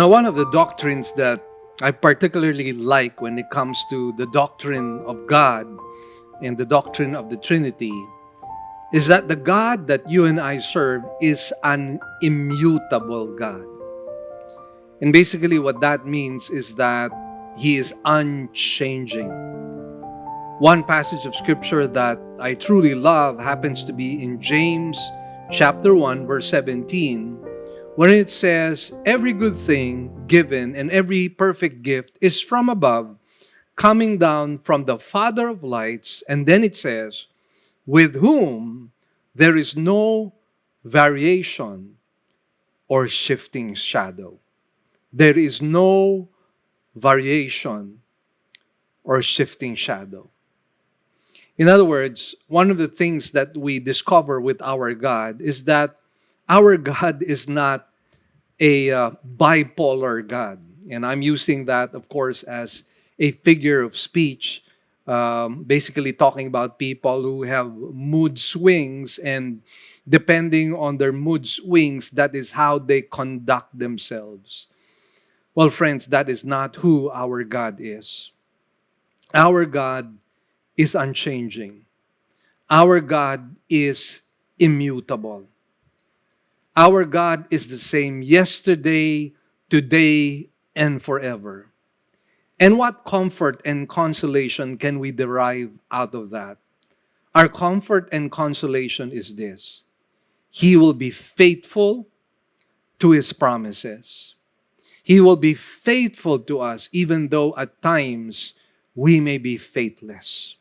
One of the doctrines that I particularly like when it comes to the doctrine of God and the doctrine of the Trinity is that the God that you and I serve is an immutable God. And basically what that means is that He is unchanging. One passage of scripture that I truly love happens to be in James chapter 1 verse 17, where it says, "Every good thing given and every perfect gift is from above, coming down from the Father of lights." And then it says, "with whom there is no variation or shifting shadow." There is no variation or shifting shadow. In other words, one of the things that we discover with our God is that our God is not a bipolar God. And I'm using that, of course, as a figure of speech, basically talking about people who have mood swings, and depending on their mood swings, that is how they conduct themselves. Well, friends, that is not who our God is. Our God is unchanging. Our God is immutable. Our God is the same yesterday, today, and forever. And what comfort and consolation can we derive out of that? Our comfort and consolation is this: He will be faithful to His promises. He will be faithful to us even though at times we may be faithless.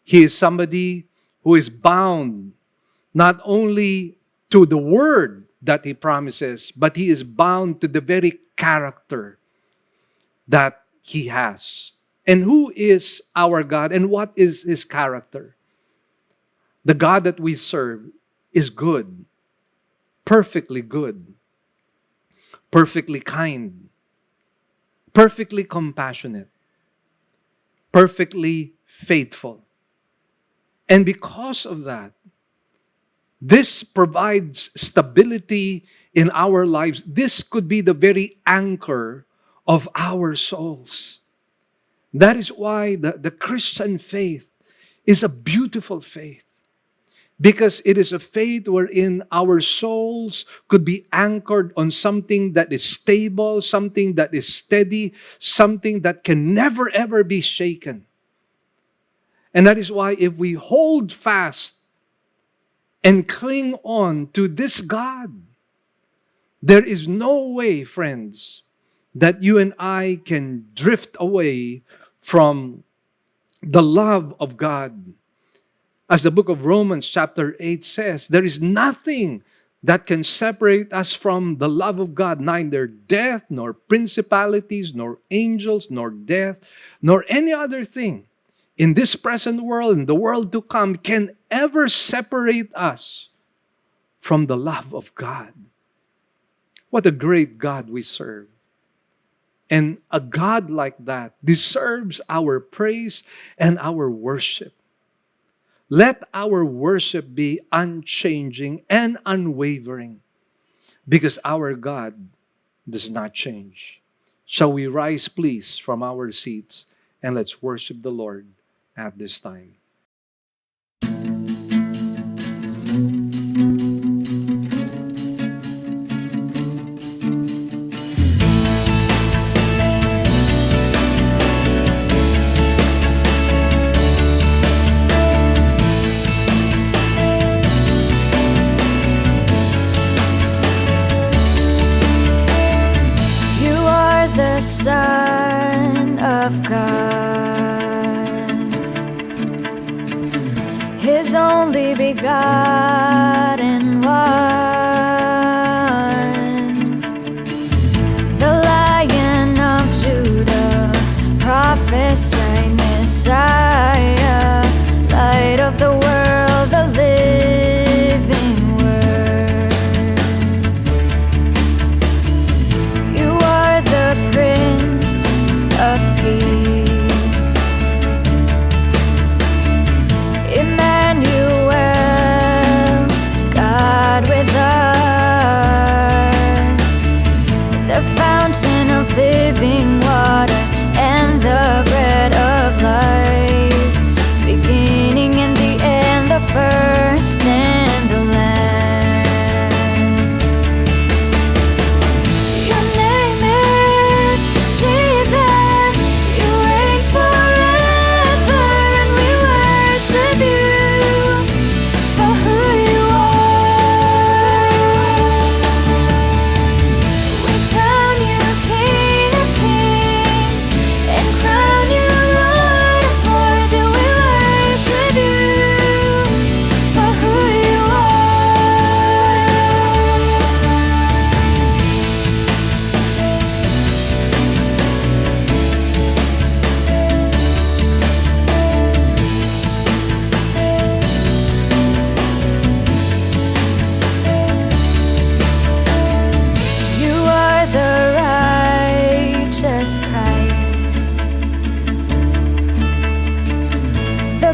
He is somebody who is bound not only to the word that He promises, but He is bound to the very character that He has. And who is our God and what is His character? The God that we serve is good, perfectly good, perfectly kind, perfectly compassionate, perfectly faithful. And because of that, this provides stability in our lives. This could be the very anchor of our souls. That is why the Christian faith is a beautiful faith, because it is a faith wherein our souls could be anchored on something that is stable, something that is steady, something that can never ever be shaken. And that is why if we hold fast and cling on to this God, there is no way, friends, that you and I can drift away from the love of God. As the book of Romans chapter 8 says, there is nothing that can separate us from the love of God, neither death, nor principalities, nor angels, nor death, nor any other thing in this present world and the world to come can ever separate us from the love of God. What a great God we serve. And a God like that deserves our praise and our worship. Let our worship be unchanging and unwavering, because our God does not change. Shall we rise, please, from our seats, and let's worship the Lord at this time. Son of God, His only begotten One, the Lion of Judah, prophesied Messiah, light of the world, the living Word. You are the Prince of Peace, Emmanuel,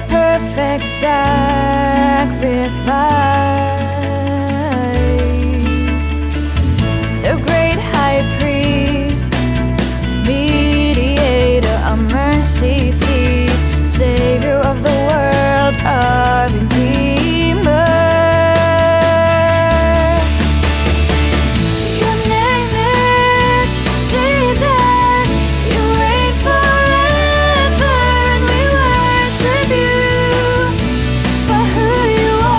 perfect sacrifice, the great high priest, mediator of mercy seat, Savior of the world, our Redeemer. Your name is Jesus, you reign forever, and we worship you for who you are.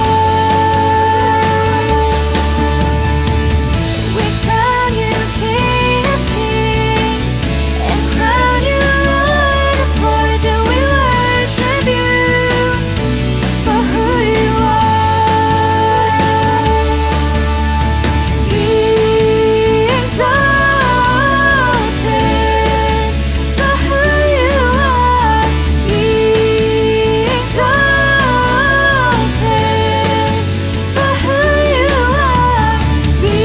We crown you King of Kings and crown you Lord of Lords, and we worship you for who you are. Be exalted for who you are. Be exalted for who you are. Be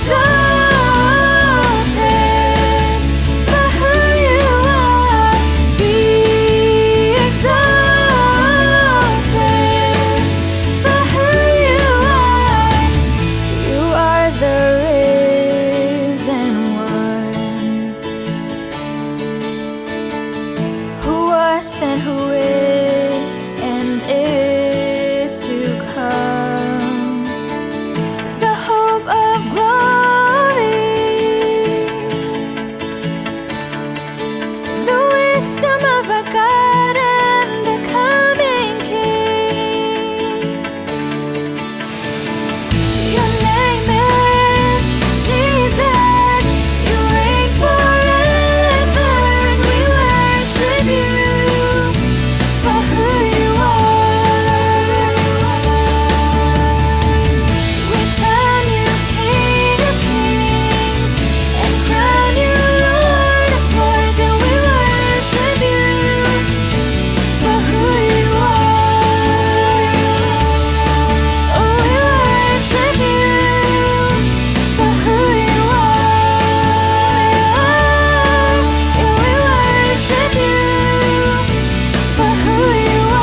exalted for who you are. Be exalted for who you are. You are the risen one, who was and who is and is to come, the hope of glory, the wisdom of a God and the coming King. Your name is Jesus, you reign forever, and we worship you for who you are. We crown you King of Kings and crown you Lord of Lords, and we worship you for who you are. Oh, we worship you for who you are. And we worship you for who you are.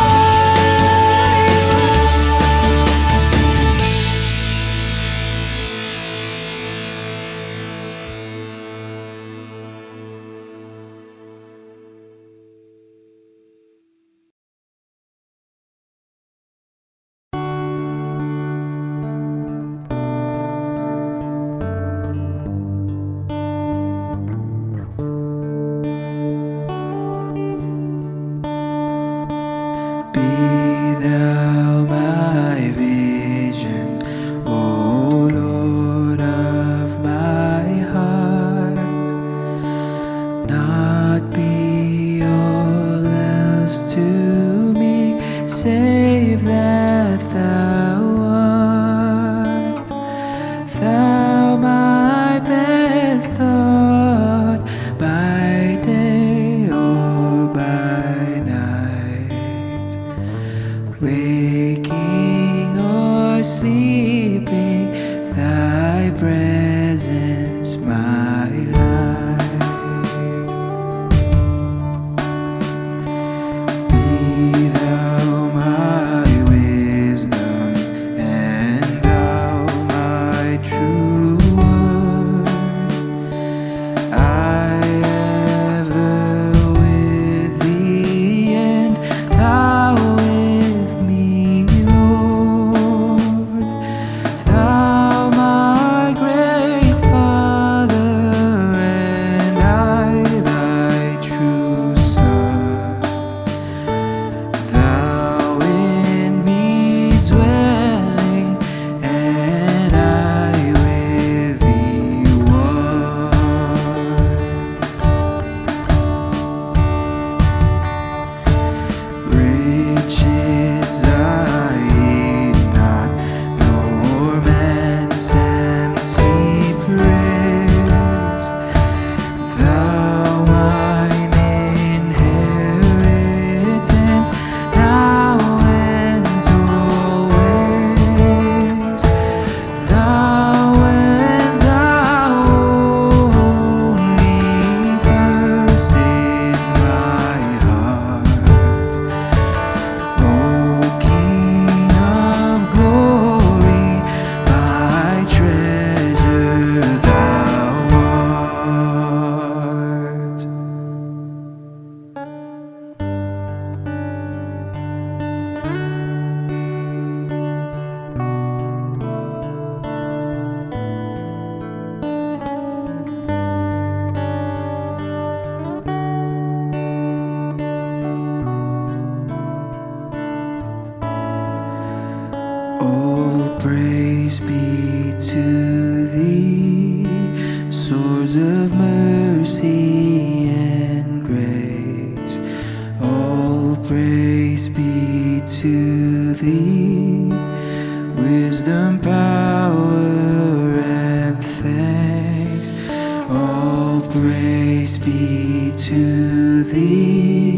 Be thou my vision, O Lord of my heart, not be all else to me, save that thou art. Thou my best thought, by day or by night, waking or sleeping, thy presence my light. Be thou my wisdom, and thou my true word. I ever with thee, and thou with me, Lord. Thou my great Father, and I thy true Son. Thou in me dwelling, and I with thee one. Riches I eat not, nor man's empty praise. Thou mine inheritance, now and always. Thou and thou only, first in my heart. praise be to thee, source of mercy and grace. All praise be to thee, wisdom, power, and thanks. All praise be to thee,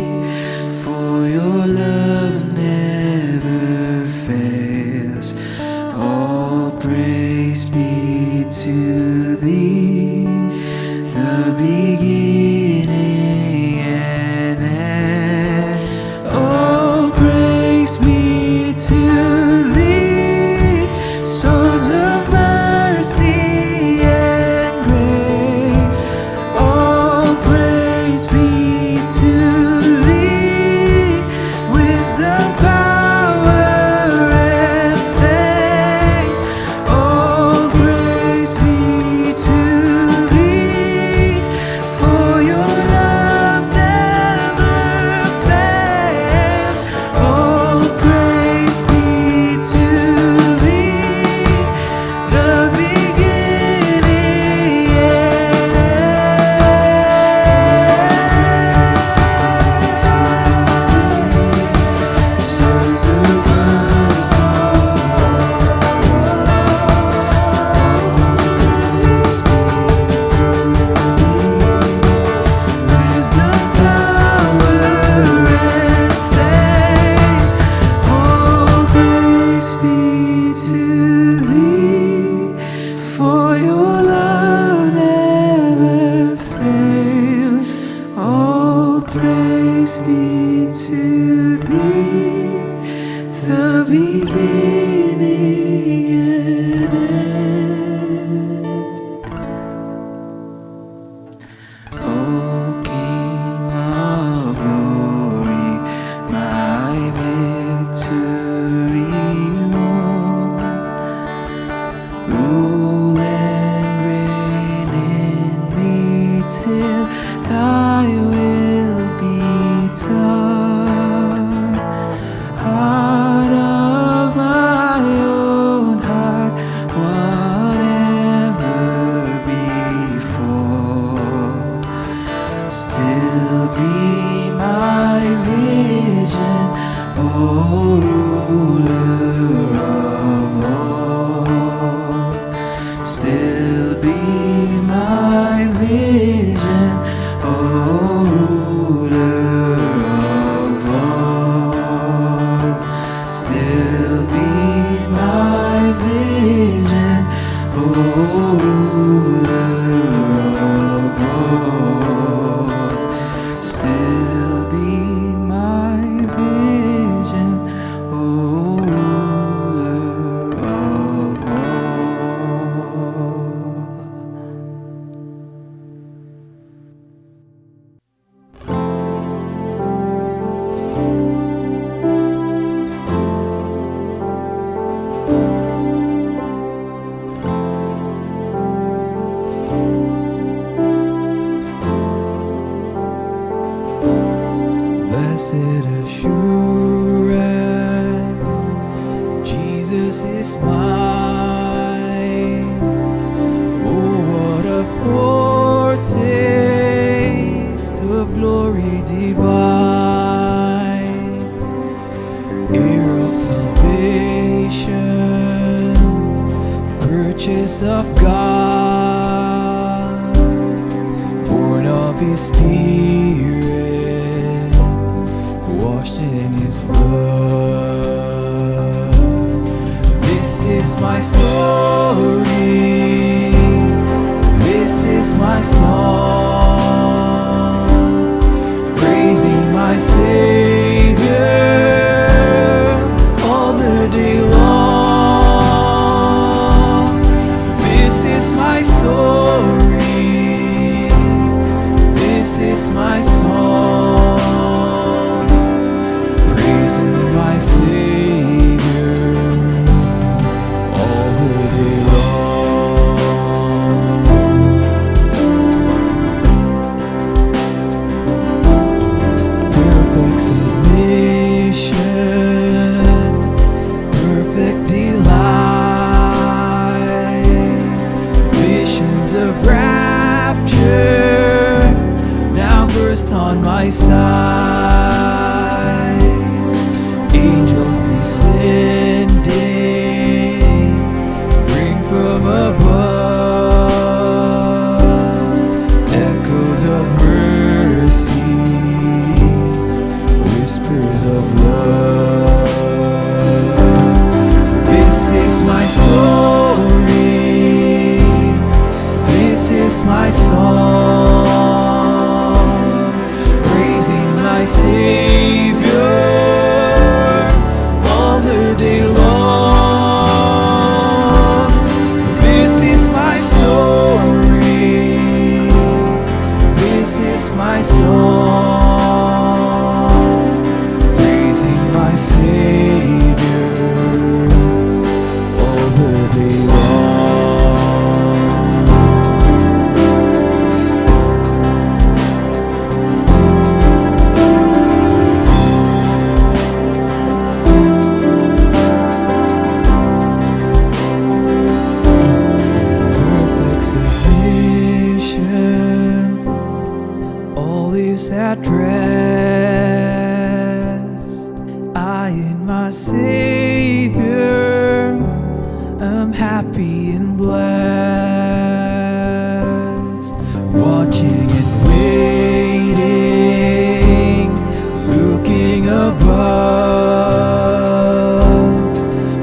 for your love never fails. All praise be to thee, the beginning and end. All praise be to thee, source of mercy and grace. All praise be to thee, wisdom, power, and thanks. All praise be to thee, for your love never fails. All praise be to thee, the beginning and end. Sons of mercy, praise be to thee, wisdom, power, and thanks. All praise be to thee, for your love never fails. All praise be to thee, the beginning and end. O King of glory, my victory won. Rule and reign in me till thy will be done. Heart of my own heart, whatever before, still be my vision, O ruler of all. Still be my vision, O ruler of all. Still be my vision, O ruler of all. Still be my vision, O ruler of all. Blessed assurance, Jesus is mine. Oh, what a foretaste of glory divine, heir of salvation, purchase of God, born of His Spirit, washed in His blood. This is my story, this is my song, praising my Savior all the day long. This is my story, this is my song, praising my Savior all the day long. Perfect submission, perfect delight. This is my story, this is my song, praising my Savior all the day long. This is my story, this is my song, praising my Savior all the day long. Perfect submission, all is at rest. I in my Savior am happy and blessed, watching and waiting, looking above,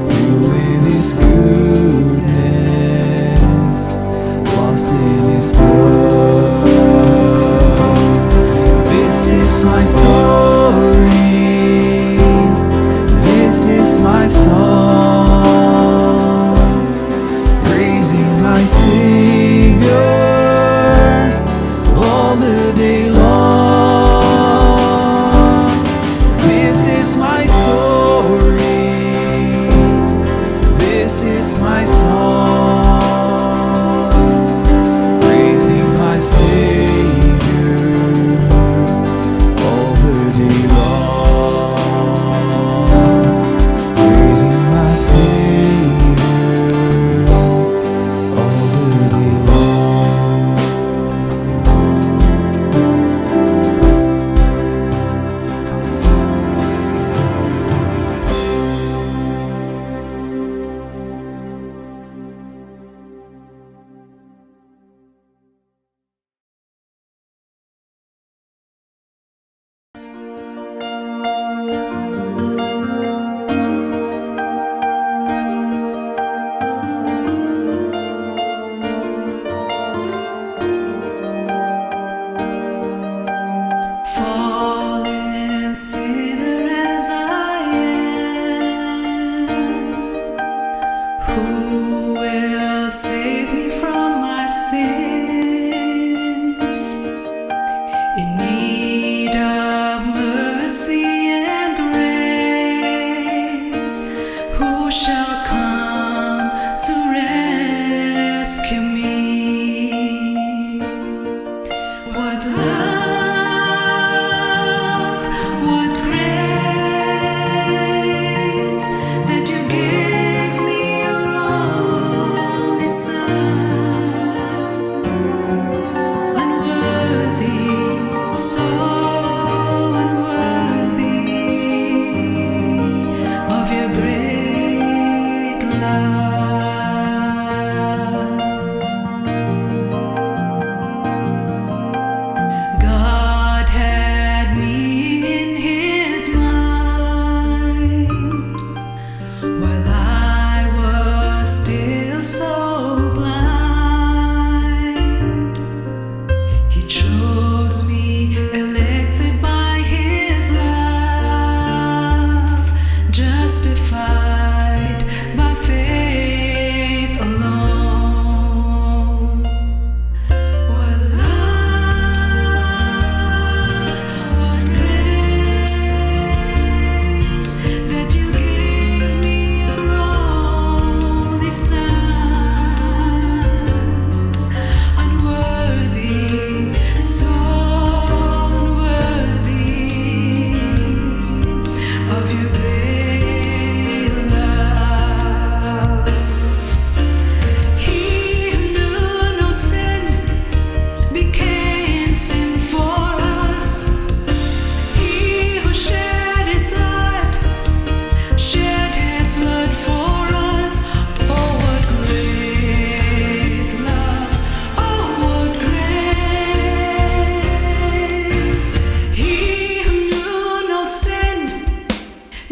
filled with His goodness, lost in His love. This is my story, this is my song, praising my Savior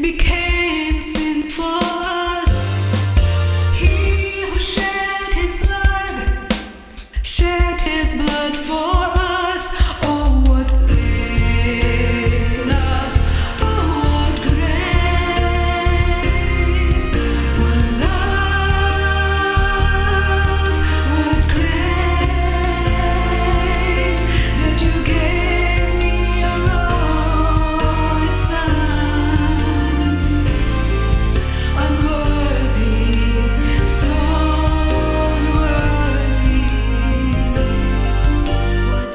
became sin for us. He who shed his blood for us. Oh, what great love! Oh, what grace! What love! What grace that you gave me your only Son, unworthy, so unworthy. What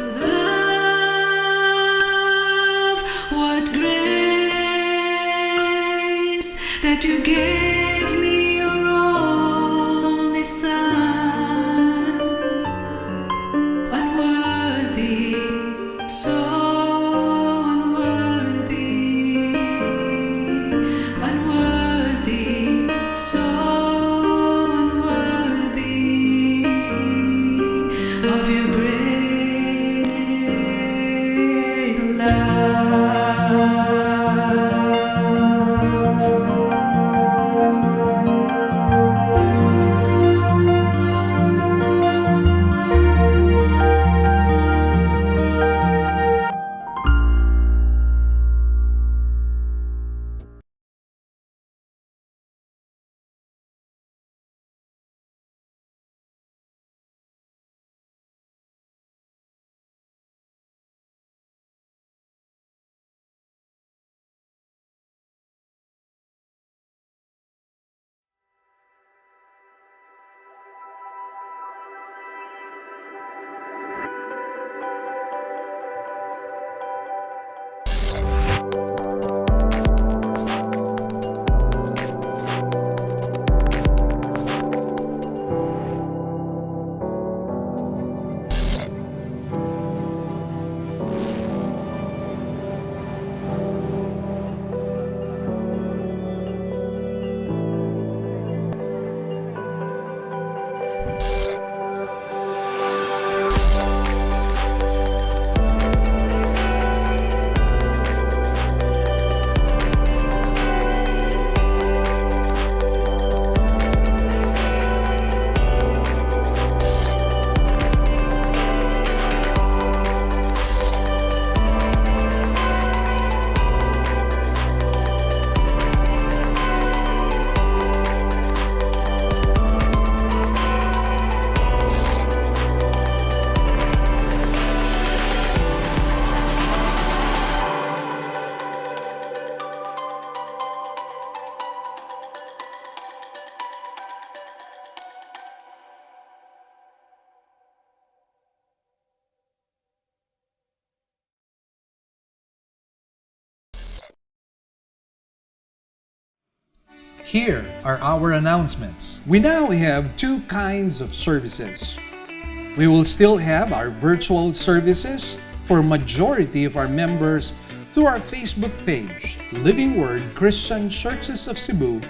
love, what grace that you gave me your only Son, unworthy, so unworthy, unworthy, so unworthy of your great love. Here are our announcements. We now have two kinds of services. We will still have our virtual services for majority of our members through our Facebook page, Living Word Christian Churches of Cebu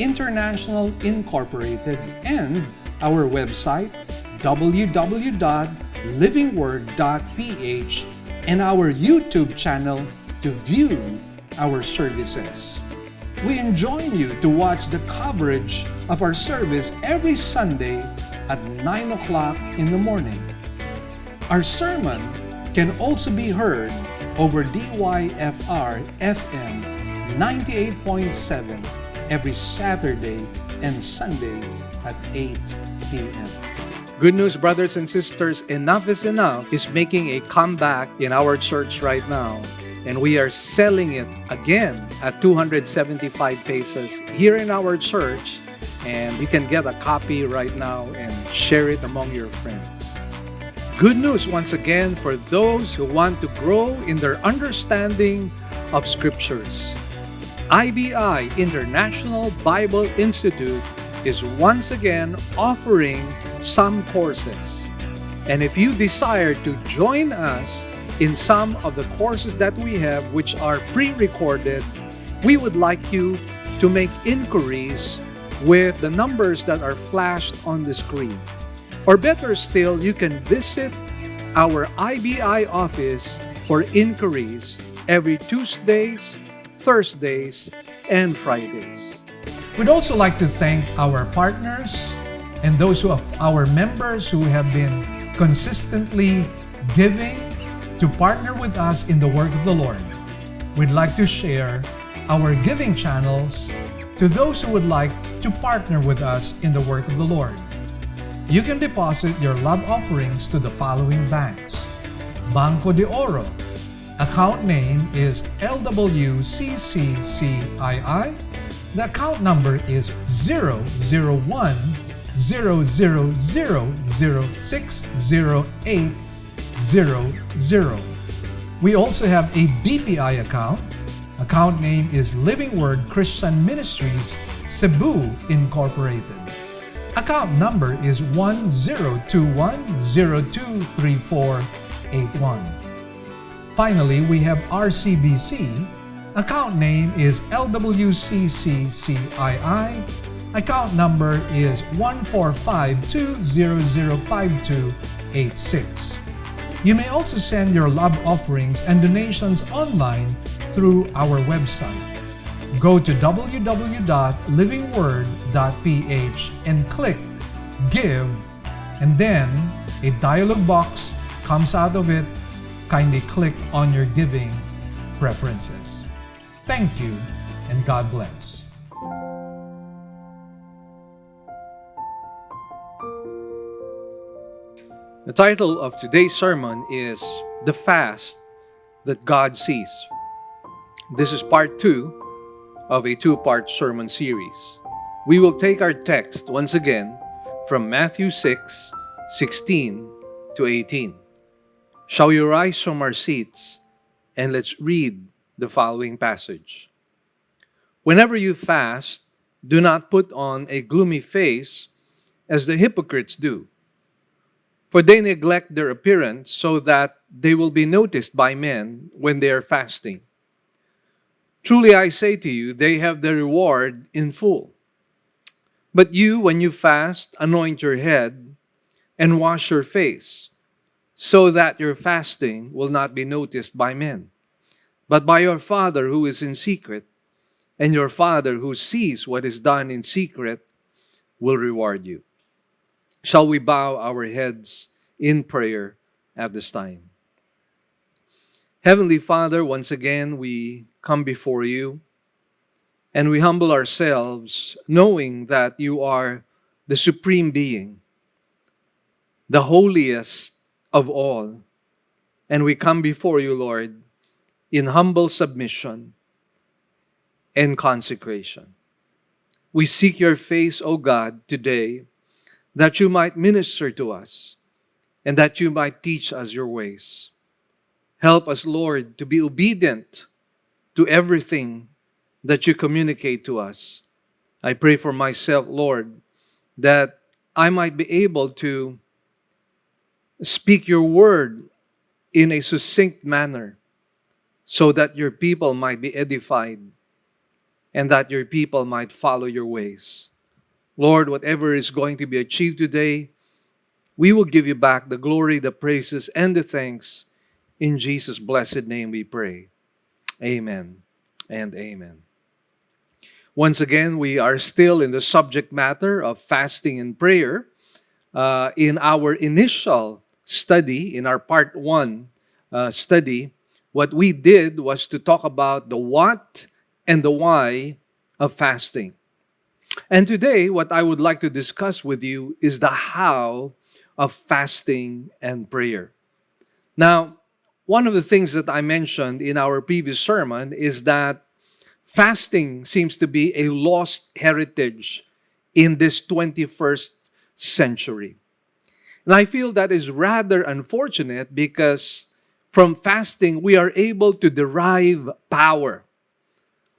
International Incorporated, and our website, www.livingword.ph, and our YouTube channel to view our services. We enjoin you to watch the coverage of our service every Sunday at 9 o'clock in the morning. Our sermon can also be heard over DYFR FM 98.7 every Saturday and Sunday at 8 p.m. Good news, brothers and sisters, Enough is Enough is making a comeback in our church right now. And we are selling it again at 275 pesos here in our church. And you can get a copy right now and share it among your friends. Good news once again for those who want to grow in their understanding of scriptures. IBI, International Bible Institute, is once again offering some courses. And if you desire to join us in some of the courses that we have, which are pre-recorded, we would like you to make inquiries with the numbers that are flashed on the screen. Or better still, you can visit our IBI office for inquiries every Tuesdays, Thursdays, and Fridays. We'd also like to thank our partners and those of our members who have been consistently giving to partner with us in the work of the Lord. We'd like to share our giving channels to those who would like to partner with us in the work of the Lord. You can deposit your love offerings to the following banks. Banco de Oro. Account name is LWCCCII. The account number is 00100060800. We also have a BPI account. Account name is Living Word Christian Ministries, Cebu Incorporated. Account number is 1021023481. Finally, we have RCBC. Account name is LWCCCII. Account number is 14520052886. You may also send your love offerings and donations online through our website. Go to www.livingword.ph and click Give, and then a dialog box comes out of it. Kindly click on your giving preferences. Thank you, and God bless. The title of today's sermon is The Fast That God Sees. This is part 2 of a 2-part sermon series. We will take our text once again from Matthew 6:16 to 18. Shall we rise from our seats and let's read the following passage. Whenever you fast, do not put on a gloomy face as the hypocrites do, for they neglect their appearance so that they will be noticed by men when they are fasting. Truly I say to you, they have their reward in full. But you, when you fast, anoint your head and wash your face, so that your fasting will not be noticed by men, but by your Father who is in secret, and your Father who sees what is done in secret will reward you. Shall we bow our heads in prayer at this time? Heavenly Father, once again we come before you and we humble ourselves, knowing that you are the supreme being, the holiest of all. And we come before you, Lord, in humble submission and consecration. We seek your face, O God, today, that you might minister to us and that you might teach us your ways. Help us, Lord, to be obedient to everything that you communicate to us. I pray for myself, Lord, that I might be able to speak your word in a succinct manner so that your people might be edified and that your people might follow your ways. Lord, whatever is going to be achieved today, we will give you back the glory, the praises, and the thanks. In Jesus' blessed name we pray. Amen and amen. Once again, we are still in the subject matter of fasting and prayer. In our initial study, in our part 1 study, what we did was to talk about the what and the why of fasting. And today, what I would like to discuss with you is the how of fasting and prayer. Now, one of the things that I mentioned in our previous sermon is that fasting seems to be a lost heritage in this 21st century. And I feel that is rather unfortunate because from fasting, we are able to derive power.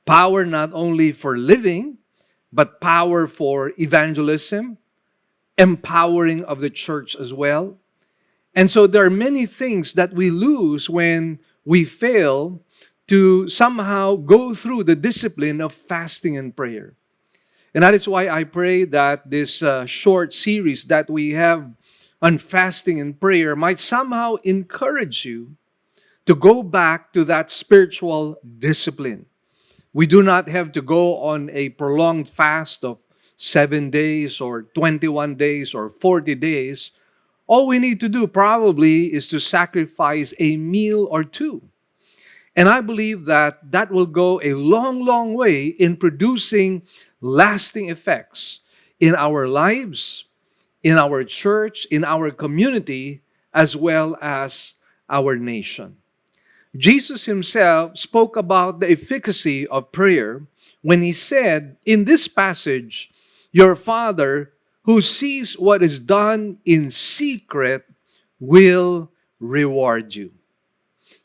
Power not only for living, but power for evangelism, empowering of the church as well. And so there are many things that we lose when we fail to somehow go through the discipline of fasting and prayer. And that is why I pray that this short series that we have on fasting and prayer might somehow encourage you to go back to that spiritual discipline. We do not have to go on a prolonged fast of 7 days or 21 days or 40 days. All we need to do probably is to sacrifice a meal or two. And I believe that that will go a long, long way in producing lasting effects in our lives, in our church, in our community, as well as our nation. Jesus himself spoke about the efficacy of prayer when he said in this passage, "Your Father who sees what is done in secret will reward you."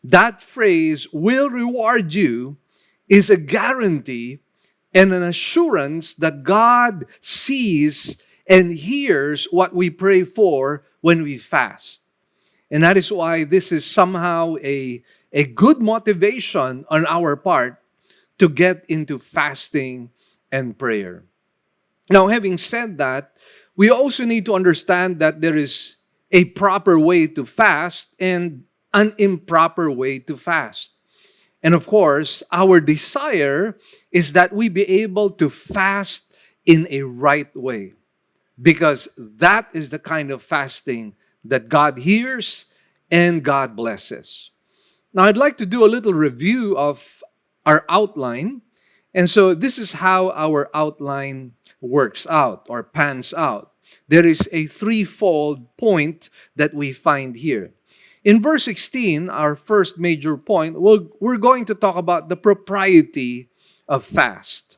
That phrase, "will reward you," is a guarantee and an assurance that God sees and hears what we pray for when we fast. And that is why this is somehow a good motivation on our part to get into fasting and prayer. Now, having said that, we also need to understand that there is a proper way to fast and an improper way to fast. And of course, our desire is that we be able to fast in a right way, because that is the kind of fasting that God hears and God blesses. Now, I'd like to do a little review of our outline. And so this is how our outline works out or pans out. There is a threefold point that we find here. In verse 16, our first major point, we're going to talk about the propriety of fast.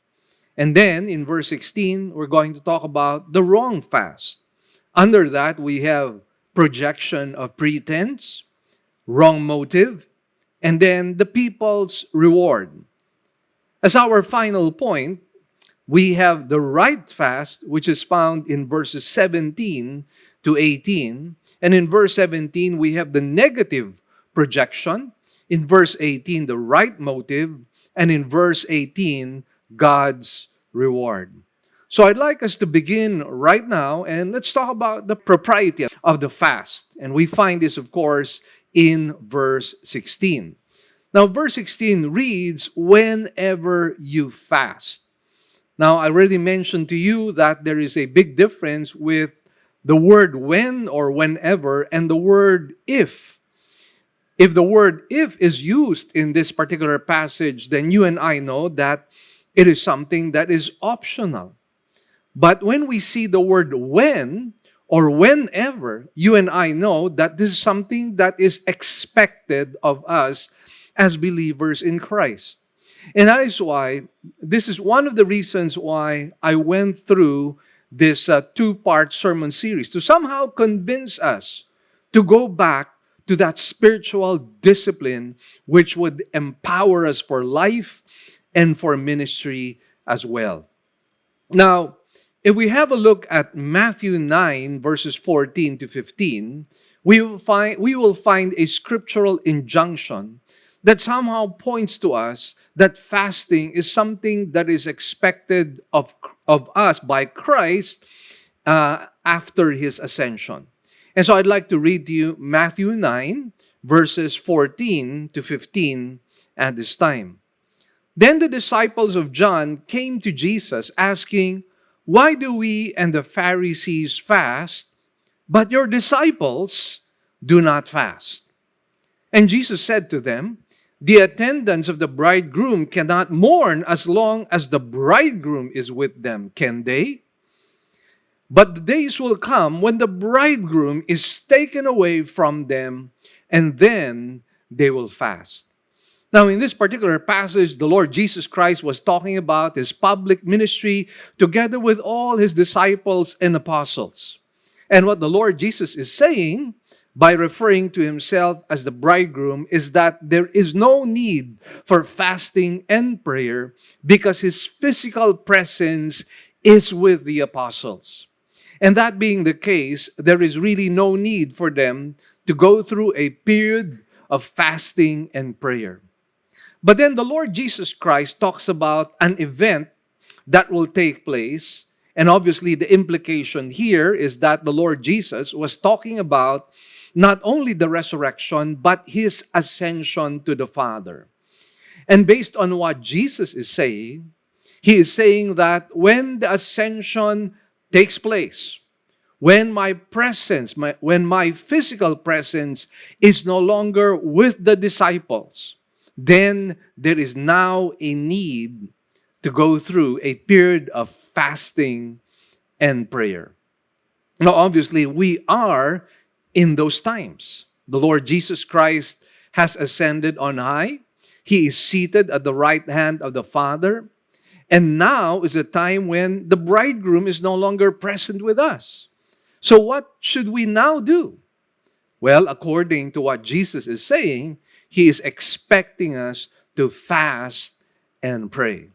And then in verse 16, we're going to talk about the wrong fast. Under that, we have projection of pretense, wrong motive, and then the people's reward. As our final point, we have the right fast, which is found in verses 17 to 18. And in verse 17, we have the negative projection. In verse 18, the right motive. And in verse 18, God's reward. So I'd like us to begin right now, and let's talk about the propriety of the fast. And we find this, of course, in verse 16. Now, verse 16 reads, "Whenever you fast." Now, I already mentioned to you that there is a big difference with the word when or whenever and the word if. If the word if is used in this particular passage, then you and I know that it is something that is optional. But when we see the word when or whenever, you and I know that this is something that is expected of us as believers in Christ. And that is why, this is one of the reasons why I went through this two-part sermon series, to somehow convince us to go back to that spiritual discipline which would empower us for life and for ministry as well. Now, if we have a look at Matthew 9, verses 14 to 15, we will find a scriptural injunction that somehow points to us that fasting is something that is expected of us by Christ after his ascension. And so I'd like to read to you Matthew 9, verses 14 to 15 at this time. "Then the disciples of John came to Jesus asking, 'Why do we and the Pharisees fast, but your disciples do not fast?' And Jesus said to them, 'The attendants of the bridegroom cannot mourn as long as the bridegroom is with them, can they? But the days will come when the bridegroom is taken away from them, and then they will fast.'" Now, in this particular passage, the Lord Jesus Christ was talking about his public ministry together with all his disciples and apostles. And what the Lord Jesus is saying by referring to himself as the bridegroom is that there is no need for fasting and prayer because his physical presence is with the apostles. And that being the case, there is really no need for them to go through a period of fasting and prayer. But then the Lord Jesus Christ talks about an event that will take place. And obviously the implication here is that the Lord Jesus was talking about not only the resurrection, but his ascension to the Father. And based on what Jesus is saying, he is saying that when the ascension takes place, when my presence, when my physical presence is no longer with the disciples, then there is now a need to go through a period of fasting and prayer. Now, obviously, we are in those times. The Lord Jesus Christ has ascended on high. He is seated at the right hand of the Father. And now is a time when the bridegroom is no longer present with us. So what should we now do? Well, according to what Jesus is saying, he is expecting us to fast and pray.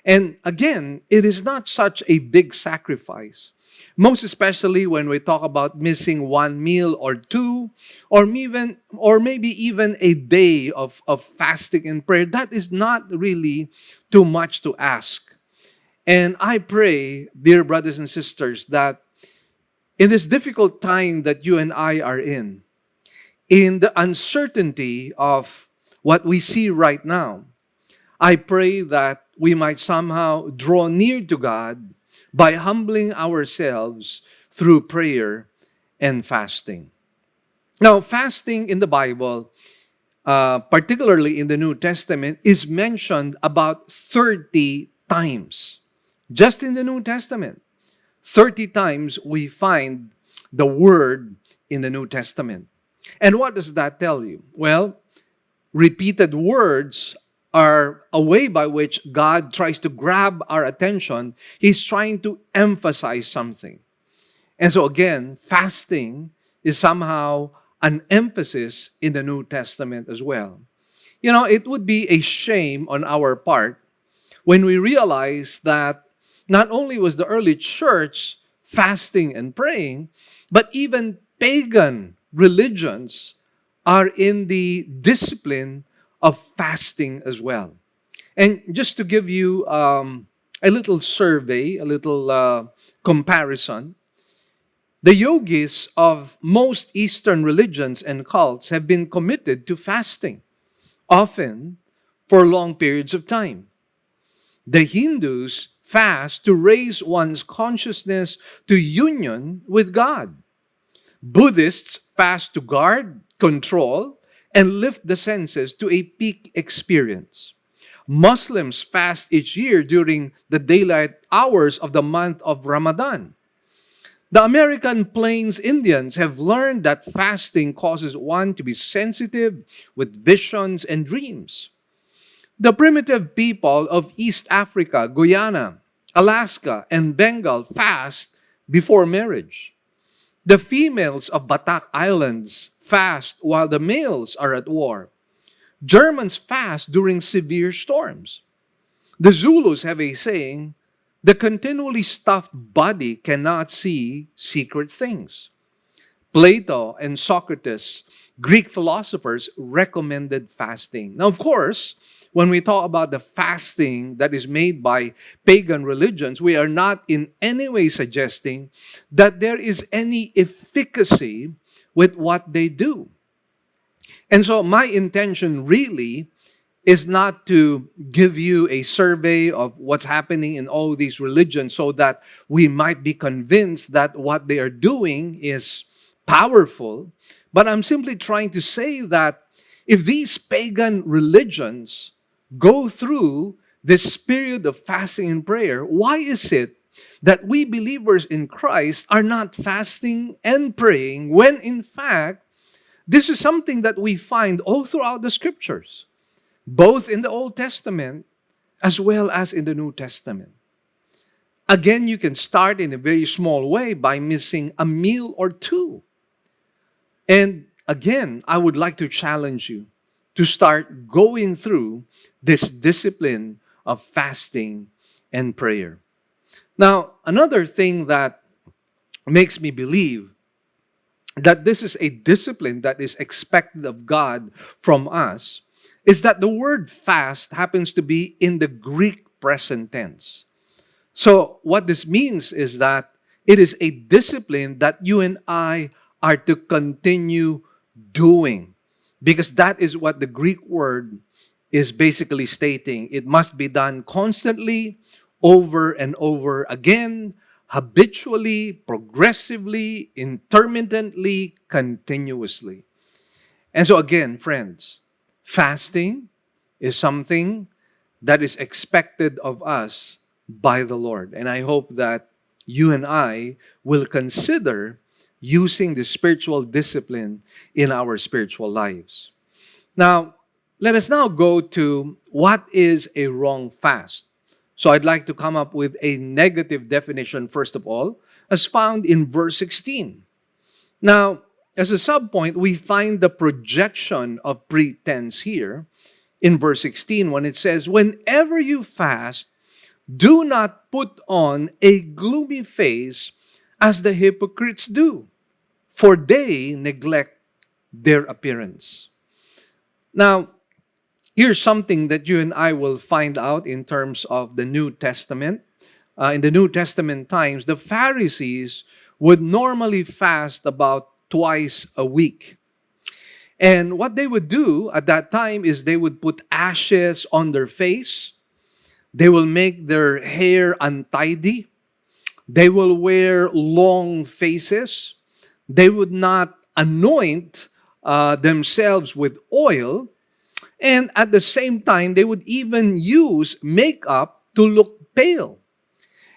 And again, it is not such a big sacrifice. Most especially when we talk about missing one meal or two, or maybe even a day of fasting and prayer. That is not really too much to ask. And I pray, dear brothers and sisters, that in this difficult time that you and I are in the uncertainty of what we see right now, I pray that we might somehow draw near to God by humbling ourselves through prayer and fasting. Now, fasting in the Bible, particularly in the New Testament, is mentioned about 30 times. Just in the New Testament, 30 times we find the word in the New Testament. And what does that tell you? Well, repeated words are a way by which God tries to grab our attention. He's trying to emphasize something. And so again, fasting is somehow an emphasis in the New Testament as well. You know, it would be a shame on our part when we realize that not only was the early church fasting and praying, but even pagan religions are in the discipline of fasting as well. And just to give you a little survey, a little comparison, the yogis of most Eastern religions and cults have been committed to fasting, often for long periods of time. The Hindus fast to raise one's consciousness to union with God. Buddhists fast to guard, control, and lift the senses to a peak experience. Muslims fast each year during the daylight hours of the month of Ramadan. The American Plains Indians have learned that fasting causes one to be sensitive with visions and dreams. The primitive people of East Africa, Guyana, Alaska, and Bengal fast before marriage. The females of Batak Islands fast while the males are at war. Germans fast during severe storms. The Zulus have a saying, the continually stuffed body cannot see secret things. Plato and Socrates, Greek philosophers, recommended fasting. Now, of course, when we talk about the fasting that is made by pagan religions, we are not in any way suggesting that there is any efficacy with what they do. And so my intention really is not to give you a survey of what's happening in all these religions so that we might be convinced that what they are doing is powerful. But I'm simply trying to say that if these pagan religions go through this period of fasting and prayer, why is it that we believers in Christ are not fasting and praying when in fact this is something that we find all throughout the scriptures, both in the Old Testament as well as in the New Testament? Again, you can start in a very small way by missing a meal or two. And again, I would like to challenge you to start going through this discipline of fasting and prayer. Now, another thing that makes me believe that this is a discipline that is expected of God from us is that the word fast happens to be in the Greek present tense. So what this means is that it is a discipline that you and I are to continue doing, because that is what the Greek word is basically stating it must be done constantly, over and over again, habitually, progressively, intermittently, continuously. And so, again, friends, fasting is something that is expected of us by the Lord. And I hope that you and I will consider using the spiritual discipline in our spiritual lives. Now, let us now go to what is a wrong fast. So I'd like to come up with a negative definition, first of all, as found in verse 16. Now, as a subpoint, we find the projection of pretense here in verse 16 when it says, "Whenever you fast, do not put on a gloomy face as the hypocrites do, for they neglect their appearance." Now, here's something that you and I will find out in terms of the New Testament. In the New Testament times, the Pharisees would normally fast about twice a week. And what they would do at that time is they would put ashes on their face. They will make their hair untidy. They will wear long faces. They would not anoint themselves with oil. And at the same time, they would even use makeup to look pale.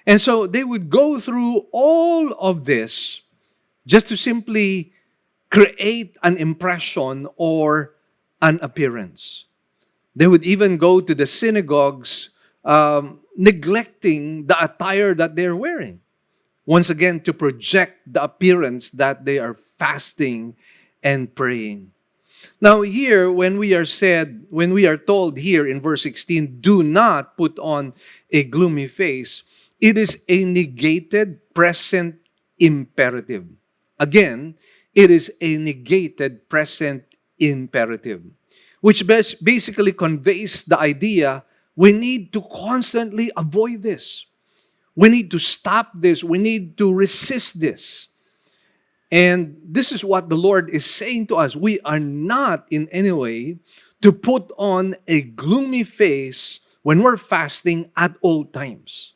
And so they would go through all of this just to simply create an impression or an appearance. They would even go to the synagogues neglecting the attire that they're wearing. Once again, to project the appearance that they are fasting and praying. Now here, when we are told here in verse 16, do not put on a gloomy face, it is a negated present imperative. Again, it is a negated present imperative, which basically conveys the idea we need to constantly avoid this. We need to stop this. We need to resist this. And this is what the Lord is saying to us. We are not in any way to put on a gloomy face when we're fasting at all times.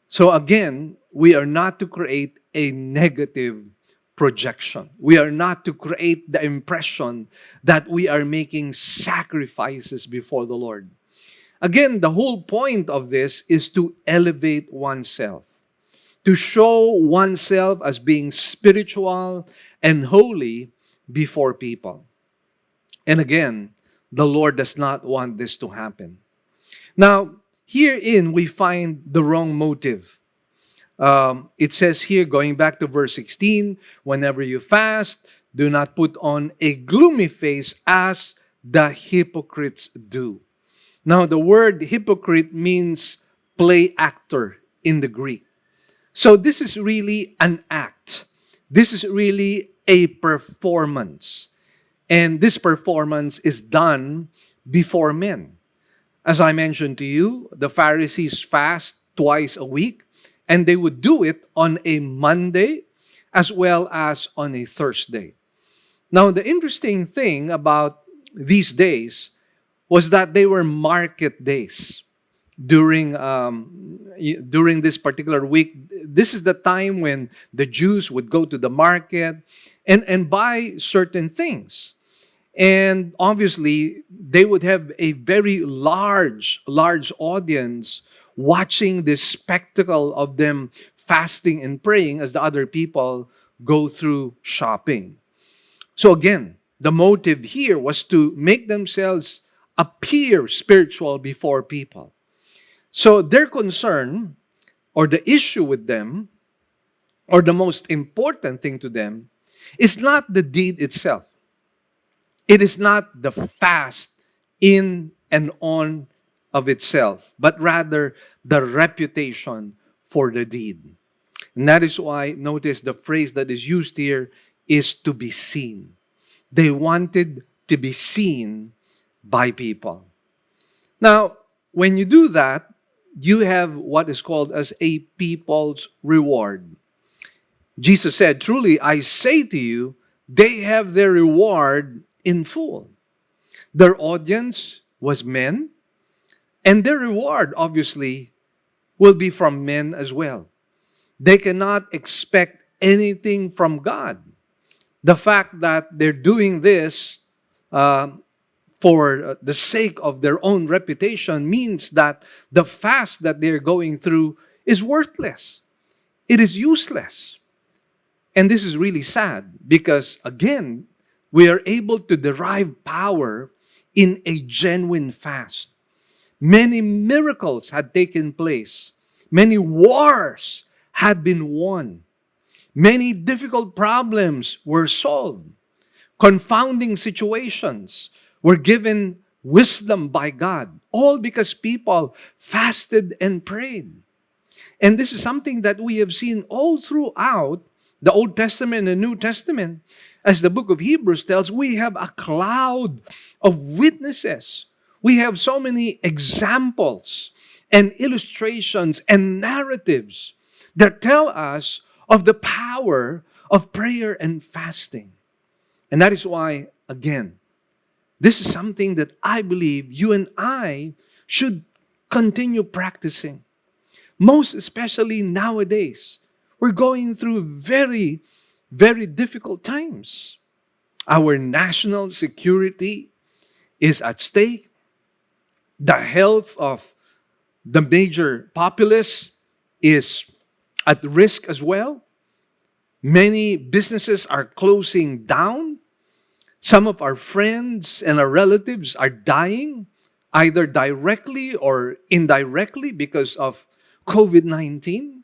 So again, we are not to create a negative projection. We are not to create the impression that we are making sacrifices before the Lord. Again, the whole point of this is to elevate oneself, to show oneself as being spiritual and holy before people. And again, the Lord does not want this to happen. Now, herein we find the wrong motive. It says here, going back to verse 16, whenever you fast, do not put on a gloomy face as the hypocrites do. Now, the word hypocrite means play actor in the Greek. So this is really an act. This is really a performance. And this performance is done before men. As I mentioned to you, the Pharisees fast twice a week, and they would do it on a Monday as well as on a Thursday. Now, the interesting thing about these days was that they were market days during this particular week. This is the time when the Jews would go to the market and buy certain things. And obviously, they would have a very large audience watching this spectacle of them fasting and praying as the other people go through shopping. So again, the motive here was to make themselves appear spiritual before people. So their concern, or the issue with them, or the most important thing to them, is not the deed itself. It is not the fast in and on of itself, but rather the reputation for the deed. And that is why, notice the phrase that is used here is to be seen. They wanted to be seen by people. Now, when you do that, you have what is called as a people's reward. Jesus said, "Truly, I say to you, they have their reward in full." Their audience was men, and their reward, obviously, will be from men as well. They cannot expect anything from God. The fact that they're doing this uh, for the sake of their own reputation means that the fast that they're going through is worthless. It is useless. And this is really sad because, again, we are able to derive power in a genuine fast. Many miracles had taken place. Many wars had been won. Many difficult problems were solved. Confounding situations were given wisdom by God, all because people fasted and prayed. And this is something that we have seen all throughout the Old Testament and the New Testament. As the book of Hebrews tells, we have a cloud of witnesses. We have so many examples and illustrations and narratives that tell us of the power of prayer and fasting. And that is why, again, this is something that I believe you and I should continue practicing. Most especially nowadays, we're going through very, very difficult times. Our national security is at stake. The health of the major populace is at risk as well. Many businesses are closing down. Some of our friends and our relatives are dying, either directly or indirectly because of COVID-19.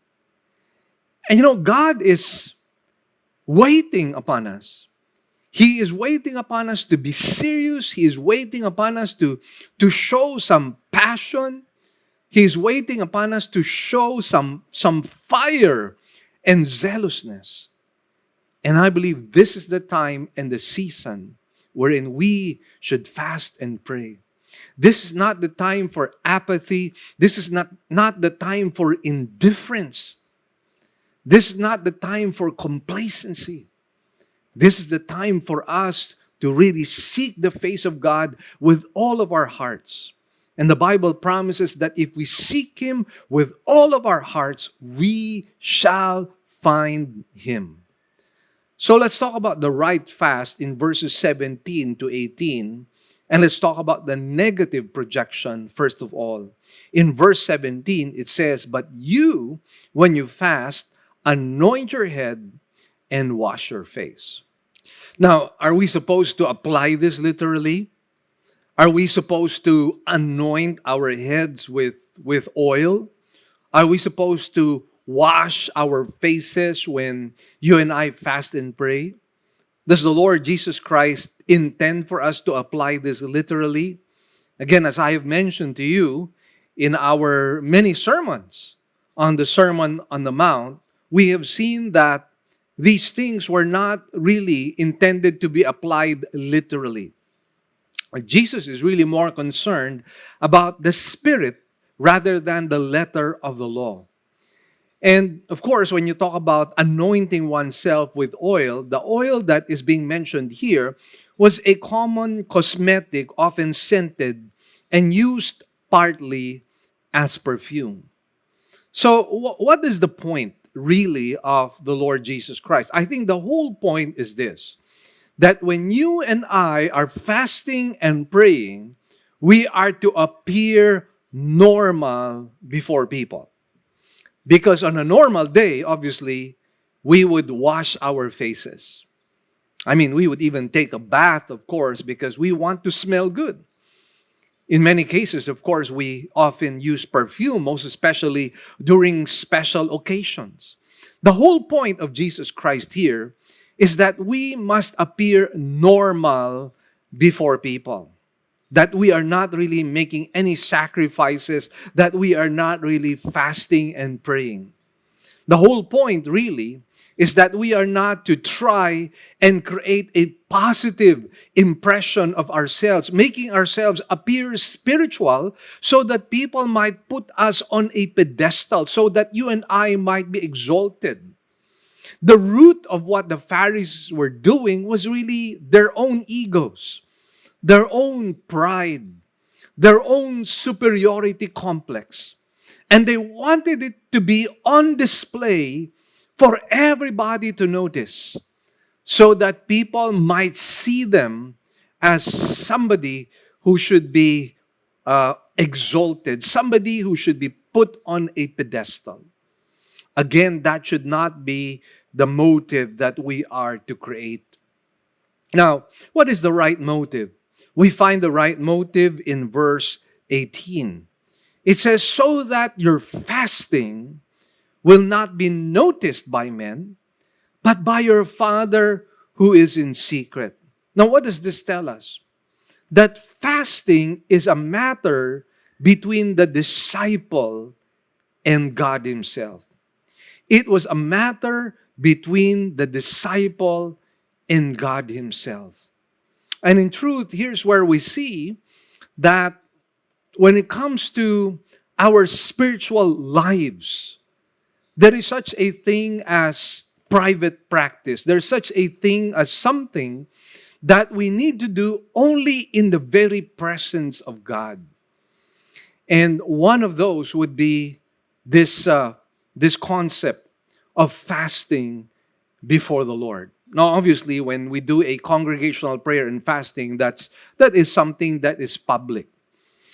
And God is waiting upon us. He is waiting upon us to be serious. He is waiting upon us to show some passion. He is waiting upon us to show some fire and zealousness. And I believe this is the time and the season wherein we should fast and pray. This is not the time for apathy. This is not the time for indifference. This is not the time for complacency. This is the time for us to really seek the face of God with all of our hearts. And the Bible promises that if we seek Him with all of our hearts, we shall find Him. So let's talk about the right fast in verses 17 to 18. And let's talk about the negative projection first of all. In verse 17, it says, "But you, when you fast, anoint your head and wash your face." Now, are we supposed to apply this literally? Are we supposed to anoint our heads with oil? Are we supposed to wash our faces when you and I fast and pray? Does the Lord Jesus Christ intend for us to apply this literally? Again, as I have mentioned to you in our many sermons on the Sermon on the Mount, we have seen that these things were not really intended to be applied literally. Jesus is really more concerned about the spirit rather than the letter of the law. And of course, when you talk about anointing oneself with oil, the oil that is being mentioned here was a common cosmetic, often scented and used partly as perfume. So what is the point really of the Lord Jesus Christ? I think the whole point is this, that when you and I are fasting and praying, we are to appear normal before people. Because on a normal day, obviously, we would wash our faces. I mean, we would even take a bath, of course, because we want to smell good. In many cases, of course, we often use perfume, most especially during special occasions. The whole point of Jesus Christ here is that we must appear normal before people. That we are not really making any sacrifices, that we are not really fasting and praying. The whole point really is that we are not to try and create a positive impression of ourselves, making ourselves appear spiritual so that people might put us on a pedestal, so that you and I might be exalted. The root of what the Pharisees were doing was really their own egos, their own pride, their own superiority complex. And they wanted it to be on display for everybody to notice, so that people might see them as somebody who should be exalted, somebody who should be put on a pedestal. Again, that should not be the motive that we are to create. Now, what is the right motive? We find the right motive in verse 18. It says, so that your fasting will not be noticed by men, but by your Father who is in secret. Now, what does this tell us? That fasting is a matter between the disciple and God Himself. It was a matter between the disciple and God Himself. And in truth, here's where we see that when it comes to our spiritual lives, there is such a thing as private practice. There's such a thing as something that we need to do only in the very presence of God. And one of those would be this concept of fasting before the Lord. Now, obviously, when we do a congregational prayer and fasting, that is something that is public.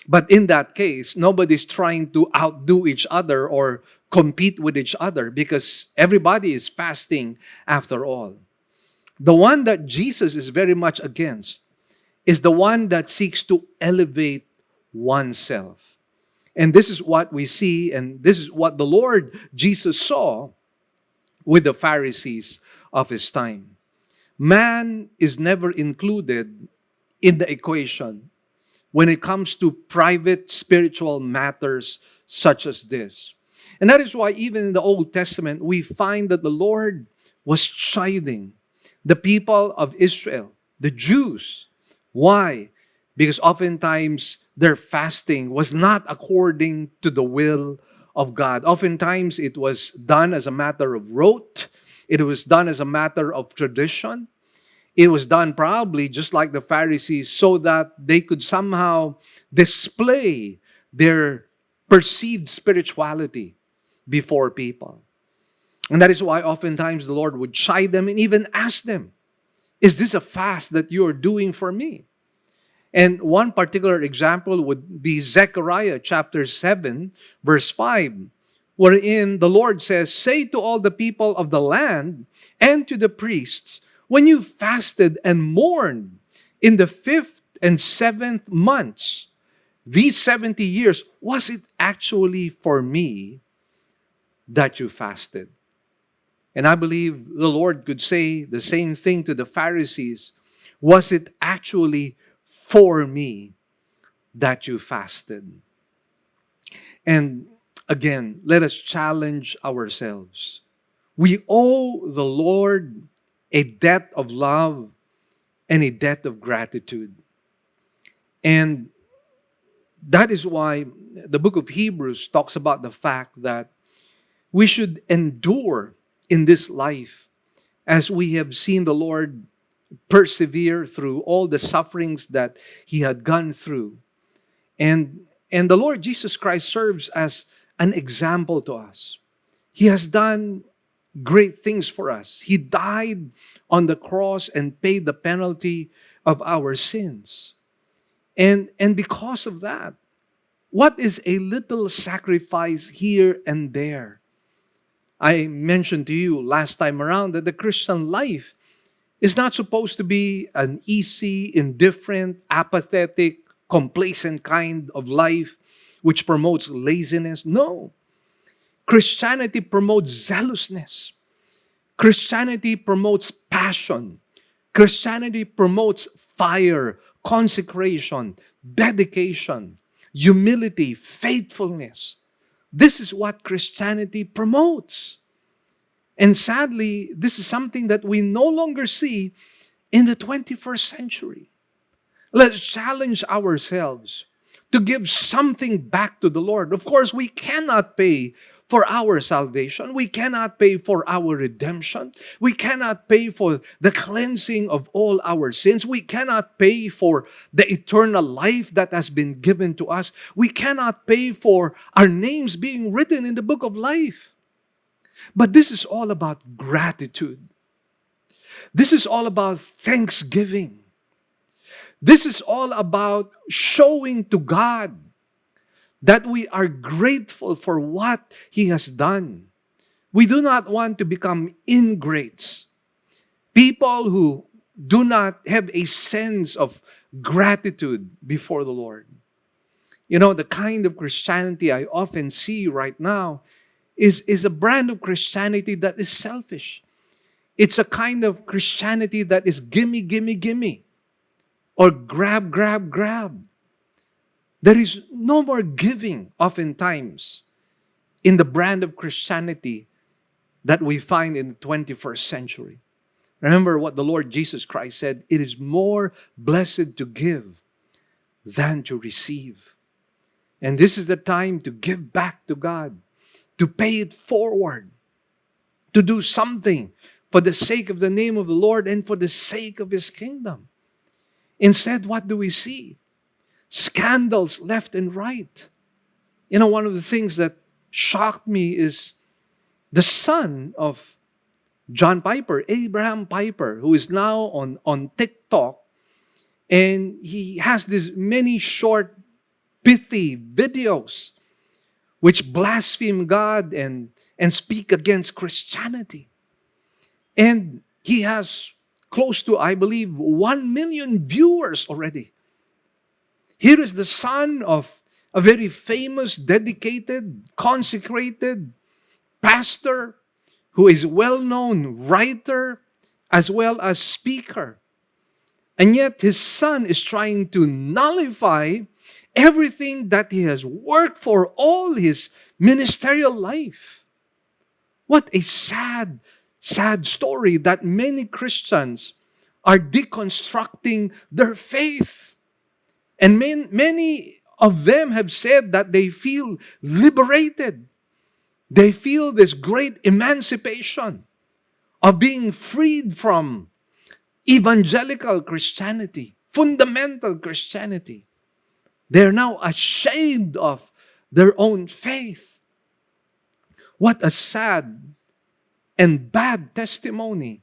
But in that case, nobody's trying to outdo each other or compete with each other, because everybody is fasting after all. The one that Jesus is very much against is the one that seeks to elevate oneself. And this is what we see, and this is what the Lord Jesus saw with the Pharisees of His time. Man is never included in the equation when it comes to private spiritual matters such as this. And that is why even in the Old Testament, we find that the Lord was chiding the people of Israel, the Jews. Why? Because oftentimes their fasting was not according to the will of God. Oftentimes it was done as a matter of rote. It was done as a matter of tradition. It was done probably just like the Pharisees, so that they could somehow display their perceived spirituality before people. And that is why oftentimes the Lord would chide them and even ask them, is this a fast that you are doing for me? And one particular example would be Zechariah chapter 7, verse 5, wherein the Lord says, say to all the people of the land and to the priests, when you fasted and mourned in the 5th and 7th months, these 70 years, was it actually for me that you fasted? And I believe the Lord could say the same thing to the Pharisees. Was it actually for me that you fasted? And again, let us challenge ourselves. We owe the Lord a debt of love and a debt of gratitude. And that is why the book of Hebrews talks about the fact that we should endure in this life as we have seen the Lord persevere through all the sufferings that He had gone through. And the Lord Jesus Christ serves as an example to us. He has done great things for us. He died on the cross and paid the penalty of our sins. And because of that, what is a little sacrifice here and there? I mentioned to you last time around that the Christian life is not supposed to be an easy, indifferent, apathetic, complacent kind of life which promotes laziness. No. Christianity promotes zealousness. Christianity promotes passion. Christianity promotes fire, consecration, dedication, humility, faithfulness. This is what Christianity promotes. And sadly, this is something that we no longer see in the 21st century. Let's challenge ourselves to give something back to the Lord. Of course, we cannot pay for our salvation. We cannot pay for our redemption. We cannot pay for the cleansing of all our sins. We cannot pay for the eternal life that has been given to us. We cannot pay for our names being written in the book of life. But this is all about gratitude. This is all about thanksgiving. This is all about showing to God that we are grateful for what He has done. We do not want to become ingrates, people who do not have a sense of gratitude before the Lord. You know, the kind of Christianity I often see right now is a brand of Christianity that is selfish. It's a kind of Christianity that is gimme, gimme, gimme, or grab, grab, grab. There is no more giving, oftentimes, in the brand of Christianity that we find in the 21st century. Remember what the Lord Jesus Christ said, it is more blessed to give than to receive. And this is the time to give back to God, to pay it forward, to do something for the sake of the name of the Lord and for the sake of His kingdom. Instead, what do we see? Scandals left and right. You know, one of the things that shocked me is the son of John Piper, Abraham Piper, who is now on TikTok. And he has these many short, pithy videos which blaspheme God and speak against Christianity. And he has close to, I believe, 1 million viewers already. Here is the son of a very famous, dedicated, consecrated pastor who is well-known writer as well as speaker. And yet his son is trying to nullify everything that he has worked for all his ministerial life. What a sad, sad story that many Christians are deconstructing their faith. And many of them have said that they feel liberated. They feel this great emancipation of being freed from evangelical Christianity, fundamental Christianity. They're now ashamed of their own faith. What a sad and bad testimony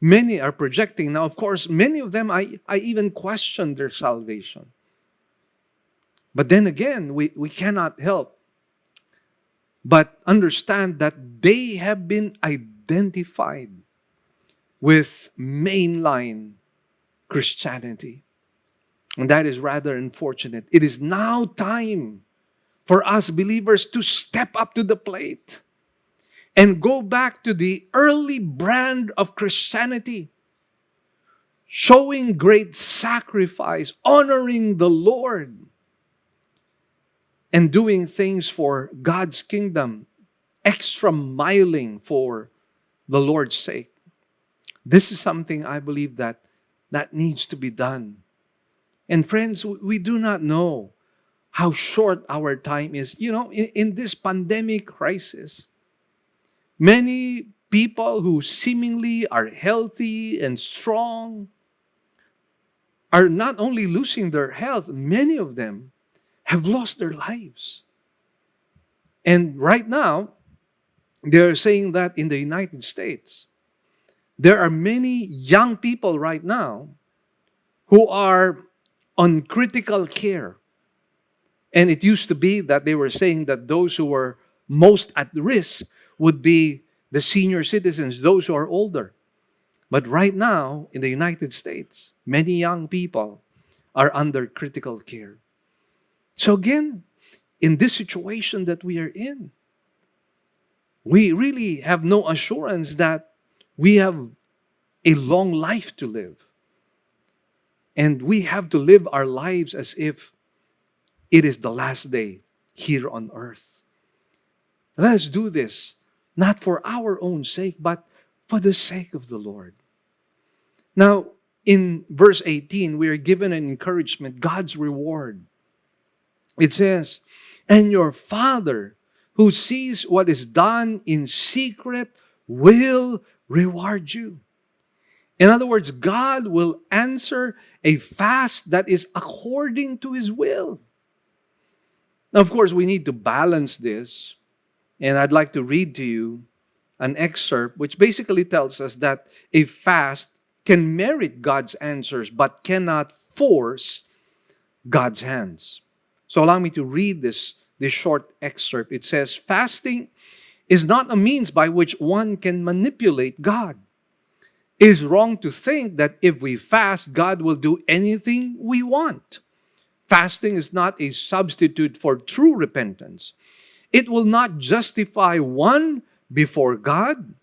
many are projecting. Now, of course, many of them, I even question their salvation. But then again, we cannot help but understand that they have been identified with mainline Christianity. And that is rather unfortunate. It is now time for us believers to step up to the plate and go back to the early brand of Christianity, showing great sacrifice, honoring the Lord, and doing things for God's kingdom, extra miling for the Lord's sake. This is something I believe that needs to be done. And friends, we do not know how short our time is. You know, in this pandemic crisis, many people who seemingly are healthy and strong are not only losing their health, many of them have lost their lives. And right now, they're saying that in the United States, there are many young people right now who are on critical care. And it used to be that they were saying that those who were most at risk would be the senior citizens, those who are older. But right now, in the United States, many young people are under critical care. So again, in this situation that we are in, we really have no assurance that we have a long life to live. And we have to live our lives as if it is the last day here on earth. Let us do this, not for our own sake, but for the sake of the Lord. Now, in verse 18, we are given an encouragement, God's reward. It says, "And your Father who sees what is done in secret will reward you. In other words, God will answer a fast that is according to His will. Now, of course, we need to balance this. And I'd like to read to you an excerpt which basically tells us that a fast can merit God's answers but cannot force God's hands. So allow me to read this short excerpt. It says, fasting is not a means by which one can manipulate God. It is wrong to think that if we fast, God will do anything we want. Fasting is not a substitute for true repentance. It will not justify one before God,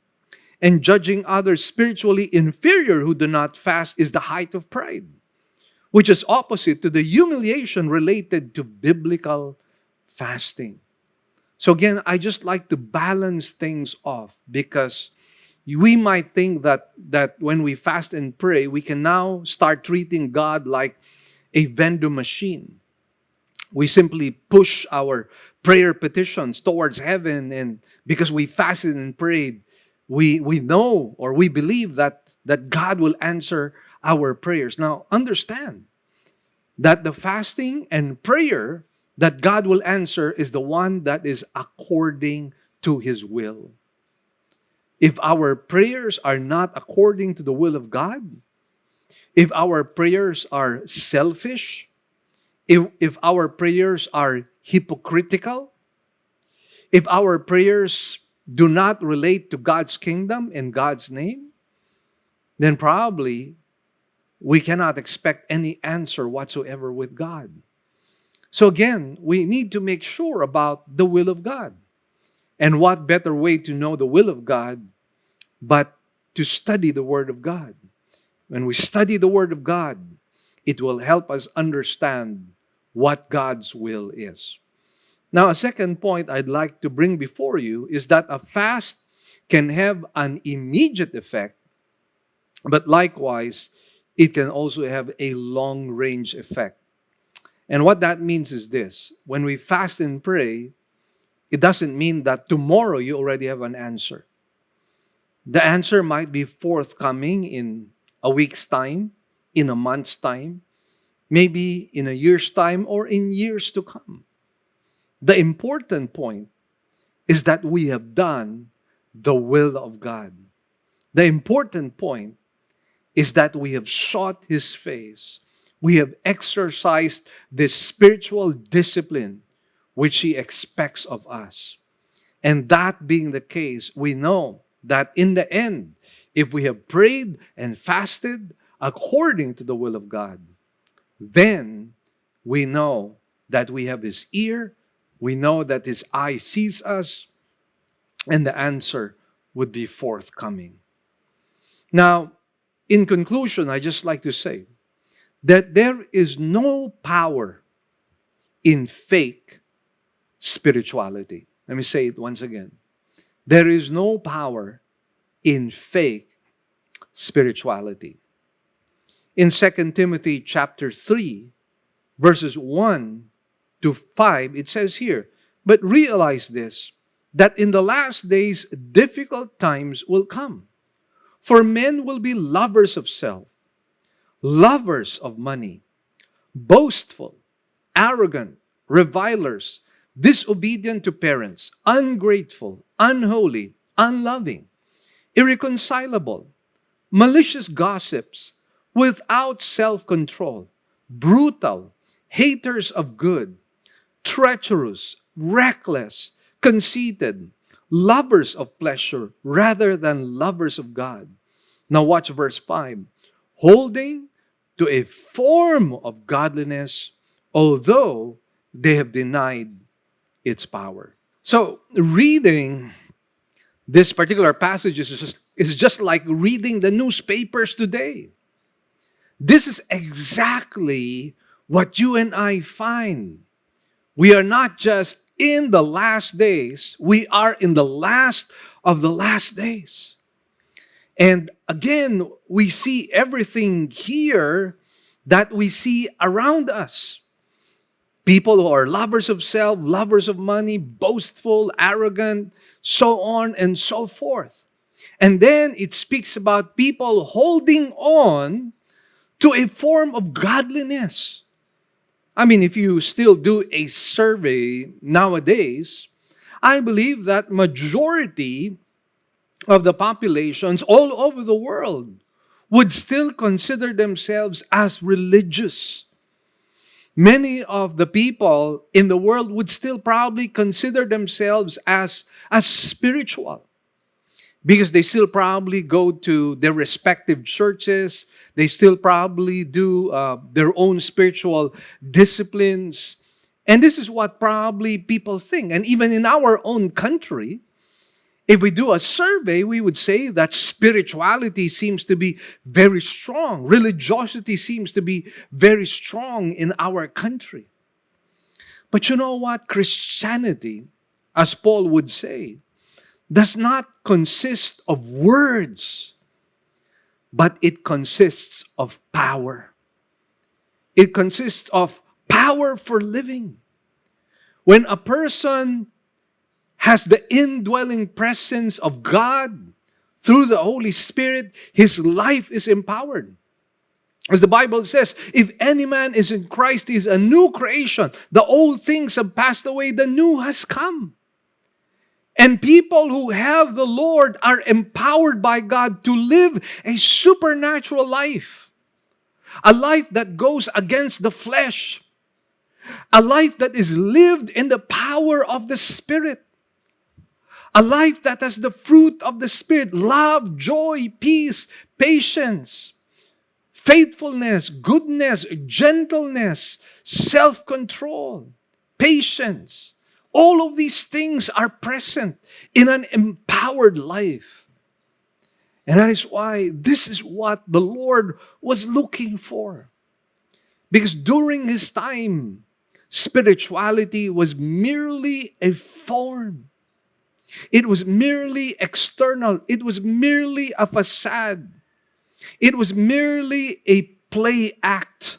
and judging others spiritually inferior who do not fast is the height of pride, which is opposite to the humiliation related to biblical fasting. So again, I just like to balance things off, because we might think that when we fast and pray, we can now start treating God like a vending machine. We simply push our prayer petitions towards heaven, and because we fasted and prayed, we know or we believe that God will answer our prayers. Now, understand that the fasting and prayer that God will answer is the one that is according to His will. If our prayers are not according to the will of God, if our prayers are selfish, if our prayers are hypocritical, if our prayers do not relate to God's kingdom and God's name, then probably we cannot expect any answer whatsoever with God. So again, we need to make sure about the will of God. And what better way to know the will of God but to study the Word of God? When we study the Word of God, it will help us understand what God's will is. Now, a second point I'd like to bring before you is that a fast can have an immediate effect, but likewise, it can also have a long-range effect. And what that means is this: when we fast and pray, it doesn't mean that tomorrow you already have an answer. The answer might be forthcoming in a week's time, in a month's time, maybe in a year's time, or in years to come. The important point is that we have done the will of God. The important point is that we have sought His face. We have exercised this spiritual discipline which He expects of us. And that being the case, we know that in the end, if we have prayed and fasted according to the will of God, then we know that we have His ear, we know that His eye sees us, and the answer would be forthcoming. Now, in conclusion, I just like to say that there is no power in fake spirituality. Let me say it once again. There is no power in fake spirituality. In 2 Timothy chapter 3, verses 1 to 5, it says here, "But realize this, that in the last days difficult times will come. For men will be lovers of self, lovers of money, boastful, arrogant, revilers, disobedient to parents, ungrateful, unholy, unloving, irreconcilable, malicious gossips, without self-control, brutal, haters of good, treacherous, reckless, conceited, lovers of pleasure rather than lovers of God." Now watch verse 5. "Holding to a form of godliness, although they have denied its power." So reading this particular passage is just like reading the newspapers today. This is exactly what you and I find. We are not just in the last days, we are in the last of the last days. And again, we see everything here that we see around us. People who are lovers of self, lovers of money, boastful, arrogant, so on and so forth. And then it speaks about people holding on to a form of godliness. I mean, if you still do a survey nowadays, I believe that majority of the populations all over the world would still consider themselves as religious. Many of the people in the world would still probably consider themselves as spiritual, because they still probably go to their respective churches. They still probably do their own spiritual disciplines. And this is what probably people think. And even in our own country, if we do a survey, we would say that spirituality seems to be very strong. Religiosity seems to be very strong in our country. But you know what? Christianity, as Paul would say, does not consist of words, but it consists of power. It consists of power for living. When a person has the indwelling presence of God through the Holy Spirit, his life is empowered. As the Bible says, if any man is in Christ, he is a new creation. The old things have passed away, the new has come. And people who have the Lord are empowered by God to live a supernatural life. A life that goes against the flesh. A life that is lived in the power of the Spirit. A life that has the fruit of the Spirit: love, joy, peace, patience, faithfulness, goodness, gentleness, self-control, patience. All of these things are present in an empowered life. And that is why this is what the Lord was looking for. Because during his time, spirituality was merely a form. It was merely external. It was merely a facade. It was merely a play act.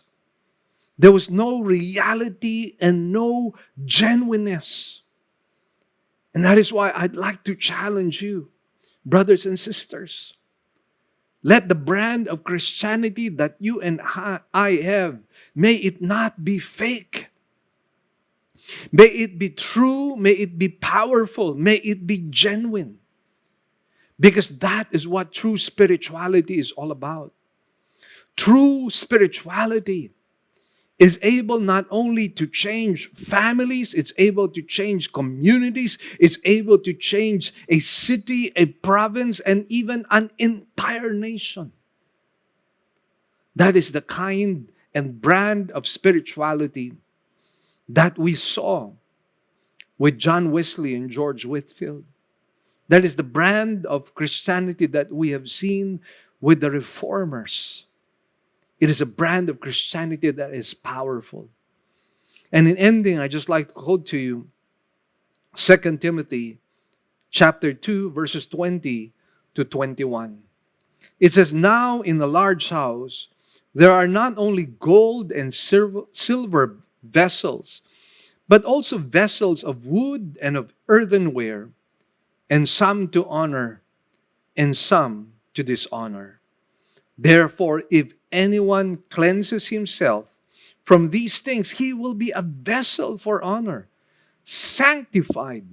There was no reality and no genuineness. And that is why I'd like to challenge you, brothers and sisters. Let the brand of Christianity that you and I have, may it not be fake. May it be true, may it be powerful, may it be genuine. Because that is what true spirituality is all about. True spirituality is able not only to change families, it's able to change communities, it's able to change a city, a province, and even an entire nation. That is the kind and brand of spirituality that we saw with John Wesley and George Whitefield. That is the brand of Christianity that we have seen with the Reformers. It is a brand of Christianity that is powerful. And in ending, I just like to quote to you 2 Timothy chapter 2, verses 20 to 21. It says, "Now in the large house, there are not only gold and silver vessels, but also vessels of wood and of earthenware, and some to honor, and some to dishonor. Therefore, if anyone cleanses himself from these things, he will be a vessel for honor, sanctified,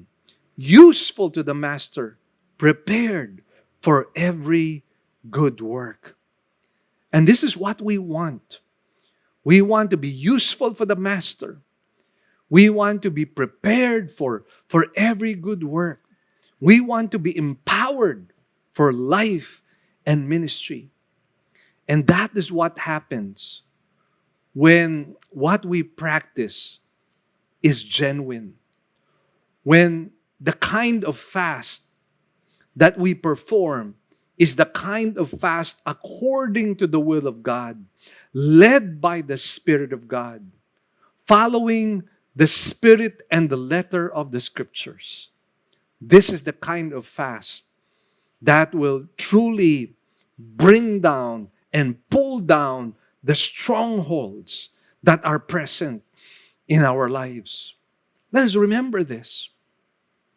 useful to the master, prepared for every good work." And this is what we want. We want to be useful for the master. We want to be prepared for every good work. We want to be empowered for life and ministry. And that is what happens when what we practice is genuine. When the kind of fast that we perform is the kind of fast according to the will of God, led by the Spirit of God, following the spirit and the letter of the Scriptures. This is the kind of fast that will truly bring down and pull down the strongholds that are present in our lives. Let us remember this,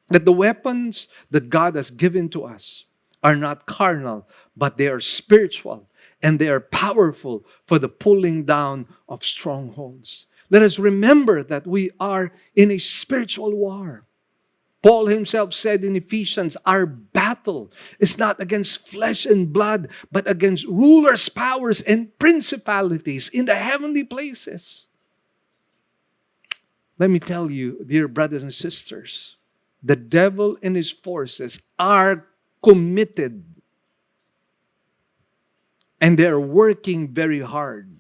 that the weapons that God has given to us are not carnal, but they are spiritual, and they are powerful for the pulling down of strongholds. Let us remember that we are in a spiritual war. Paul himself said in Ephesians, our battle is not against flesh and blood, but against rulers, powers, and principalities in the heavenly places. Let me tell you, dear brothers and sisters, the devil and his forces are committed, and they're working very hard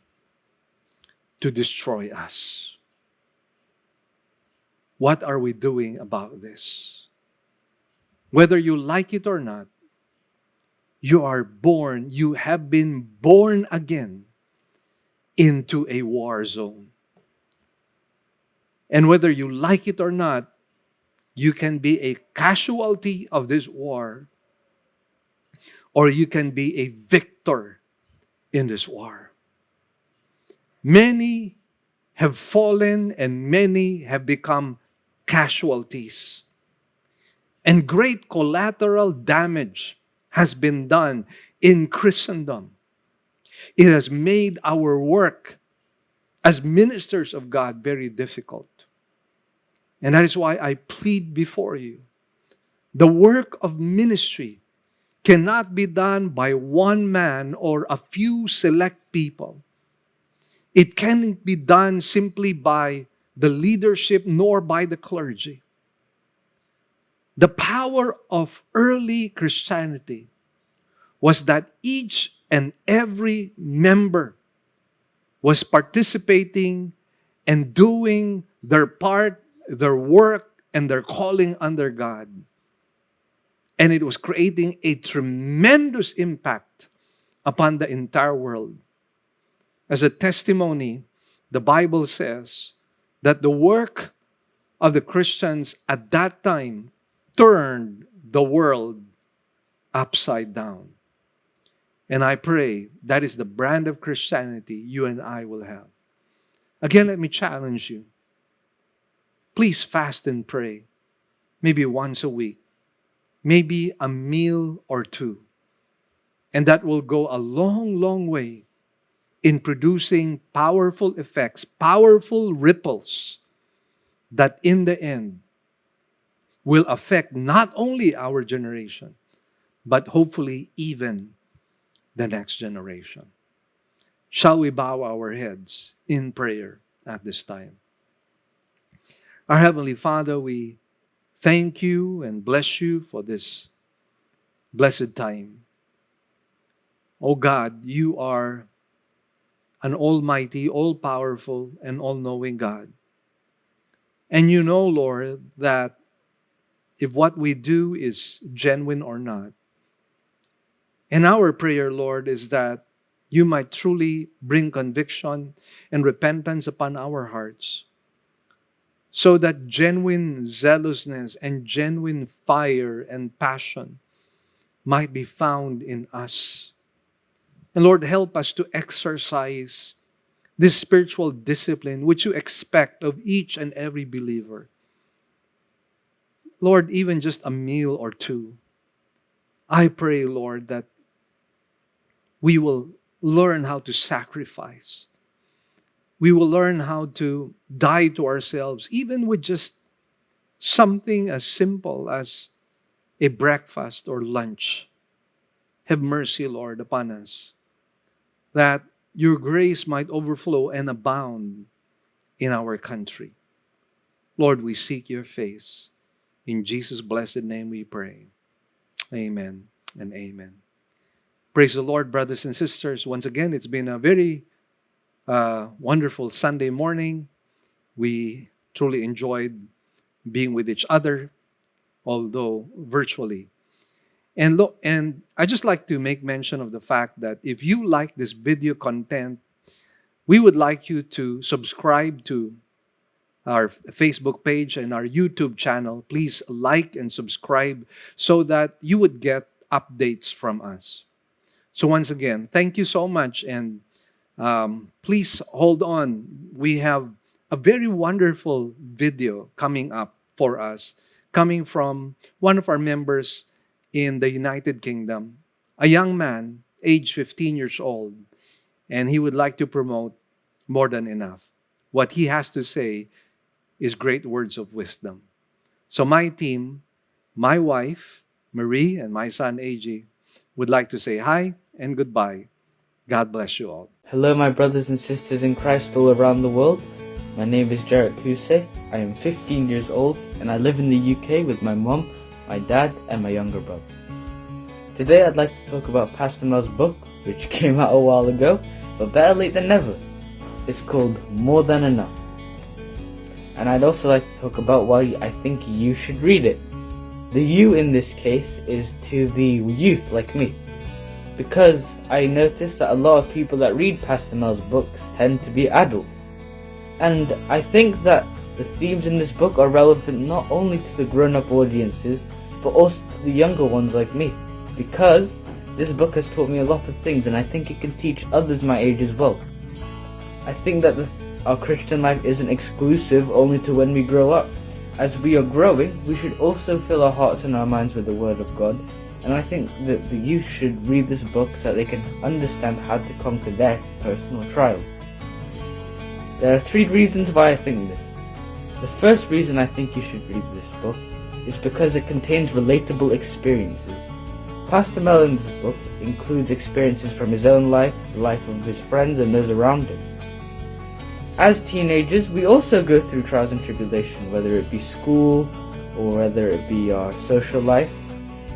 to destroy us. What are we doing about this? Whether you like it or not, you have been born again into a war zone. And whether you like it or not, you can be a casualty of this war, or you can be a victor in this war. Many have fallen and many have become casualties. And great collateral damage has been done in Christendom. It has made our work as ministers of God very difficult. And that is why I plead before you. The work of ministry cannot be done by one man or a few select people. It cannot be done simply by the leadership nor by the clergy. The power of early Christianity was that each and every member was participating and doing their part, their work, and their calling under God. And it was creating a tremendous impact upon the entire world. As a testimony, the Bible says that the work of the Christians at that time turned the world upside down. And I pray that is the brand of Christianity you and I will have. Again, let me challenge you. Please fast and pray, maybe once a week, maybe a meal or two. And that will go a long, long way in producing powerful effects, powerful ripples that in the end will affect not only our generation, but hopefully even the next generation. Shall we bow our heads in prayer at this time? Our Heavenly Father, we thank you and bless you for this blessed time. Oh God, you are an almighty, all-powerful, and all-knowing God. And you know, Lord, that if what we do is genuine or not. And our prayer, Lord, is that you might truly bring conviction and repentance upon our hearts, so that genuine zealousness and genuine fire and passion might be found in us. And Lord, help us to exercise this spiritual discipline which you expect of each and every believer. Lord, even just a meal or two. I pray, Lord, that we will learn how to sacrifice. We will learn how to die to ourselves, even with just something as simple as a breakfast or lunch. Have mercy, Lord, upon us, that your grace might overflow and abound in our country. Lord, we seek your face. In Jesus' blessed name we pray. Amen and amen. Praise the Lord, brothers and sisters. Once again, it's been a very wonderful Sunday morning. We truly enjoyed being with each other, although virtually. And I just like to make mention of the fact that if you like this video content, we would like you to subscribe to our Facebook page and our YouTube channel. Please like and subscribe so that you would get updates from us. So once again, thank you so much, and please hold on. We have a very wonderful video coming up for us, coming from one of our members in the United Kingdom, a young man, age 15 years old, and he would like to promote more than enough. What he has to say is great words of wisdom. So my team, my wife, Marie, and my son, AJ, would like to say hi and goodbye. God bless you all. Hello, my brothers and sisters in Christ all around the world. My name is Jarek Husey. I am 15 years old and I live in the UK with my mom, my dad, and my younger brother. Today I'd like to talk about Pastor Mel's book, which came out a while ago, but better late than never. It's called More Than Enough. And I'd also like to talk about why I think you should read it. The you in this case is to the youth like me. Because I noticed that a lot of people that read Pastor Mel's books tend to be adults. And I think that the themes in this book are relevant not only to the grown-up audiences, but also to the younger ones like me. Because this book has taught me a lot of things, and I think it can teach others my age as well. I think that our Christian life isn't exclusive only to when we grow up. As we are growing, we should also fill our hearts and our minds with the Word of God. And I think that the youth should read this book so that they can understand how to conquer their personal trials. There are 3 reasons why I think this. The first reason I think you should read this book is because it contains relatable experiences. Pastor Mel in this book includes experiences from his own life, the life of his friends, and those around him. As teenagers, we also go through trials and tribulation, whether it be school or whether it be our social life.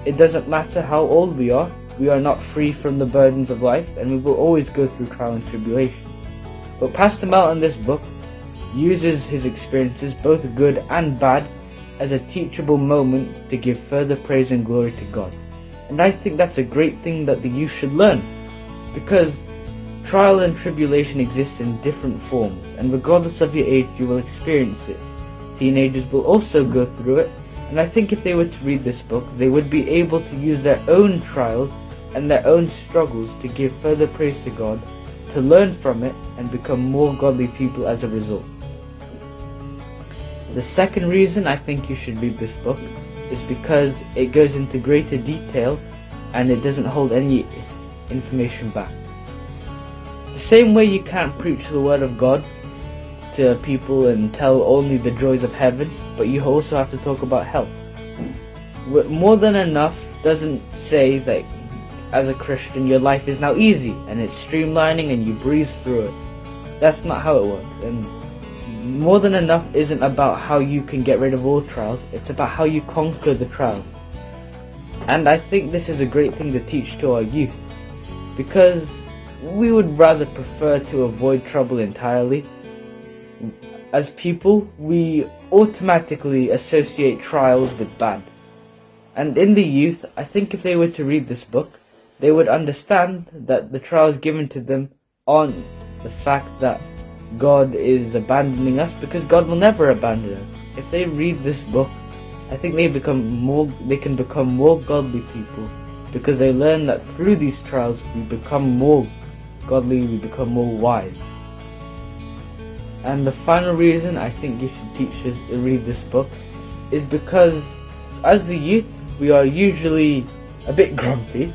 It doesn't matter how old we are not free from the burdens of life, and we will always go through trial and tribulation. But Pastor Mel in this book uses his experiences, both good and bad, as a teachable moment to give further praise and glory to God. And I think that's a great thing that the youth should learn, because trial and tribulation exists in different forms, and regardless of your age, you will experience it. Teenagers will also go through it, and I think if they were to read this book, they would be able to use their own trials and their own struggles to give further praise to God, to learn from it, and become more godly people as a result. The second reason I think you should read this book is because it goes into greater detail and it doesn't hold any information back. The same way you can't preach the Word of God to people and tell only the joys of heaven, but you also have to talk about hell. More Than Enough doesn't say that as a Christian your life is now easy and it's streamlining and you breeze through it. That's not how it works. And More Than Enough isn't about how you can get rid of all trials, it's about how you conquer the trials. And I think this is a great thing to teach to our youth, because we would rather prefer to avoid trouble entirely. As people, we automatically associate trials with bad. And in the youth, I think if they were to read this book, they would understand that the trials given to them aren't the fact that God is abandoning us, because God will never abandon us. If they read this book, I think they can become more godly people, because they learn that through these trials we become more godly, we become more wise. And the final reason I think you should read this book is because as the youth we are usually a bit grumpy.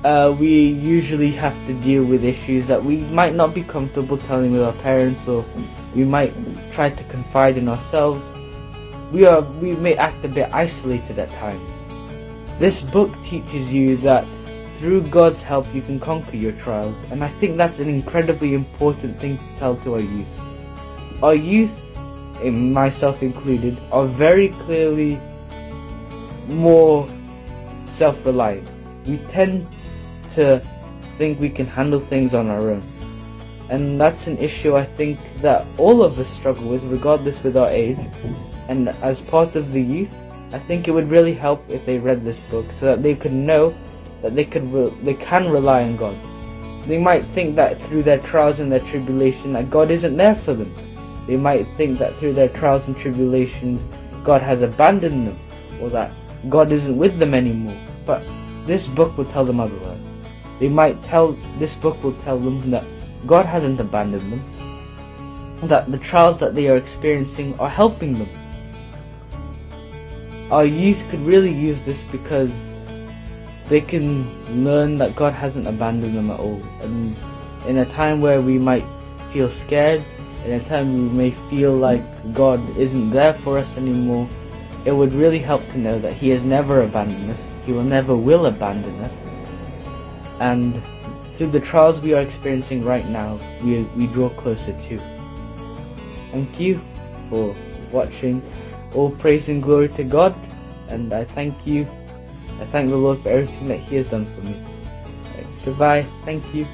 We usually have to deal with issues that we might not be comfortable telling with our parents, or we might try to confide in ourselves. We may act a bit isolated at times. This book teaches you that through God's help you can conquer your trials, and I think that's an incredibly important thing to tell to our youth. Our youth, and myself included, are very clearly more self-reliant. We tend to think we can handle things on our own, and that's an issue I think that all of us struggle with, regardless with our age. And as part of the youth, I think it would really help if they read this book, so that they could know that they can rely on God. They might think that through their trials and their tribulation that God isn't there for them. They might think that through their trials and tribulations God has abandoned them, or that God isn't with them anymore. But this book will tell them otherwise. This book will tell them that God hasn't abandoned them. that the trials that they are experiencing are helping them. Our youth could really use this because they can learn that God hasn't abandoned them at all. And in a time where we might feel scared, in a time we may feel like God isn't there for us anymore, it would really help to know that He has never abandoned us. He never will abandon us. And through the trials we are experiencing right now, we draw closer to. Thank you for watching. All praise and glory to God, and I thank you. I thank the Lord for everything that He has done for me. Goodbye. Thank you.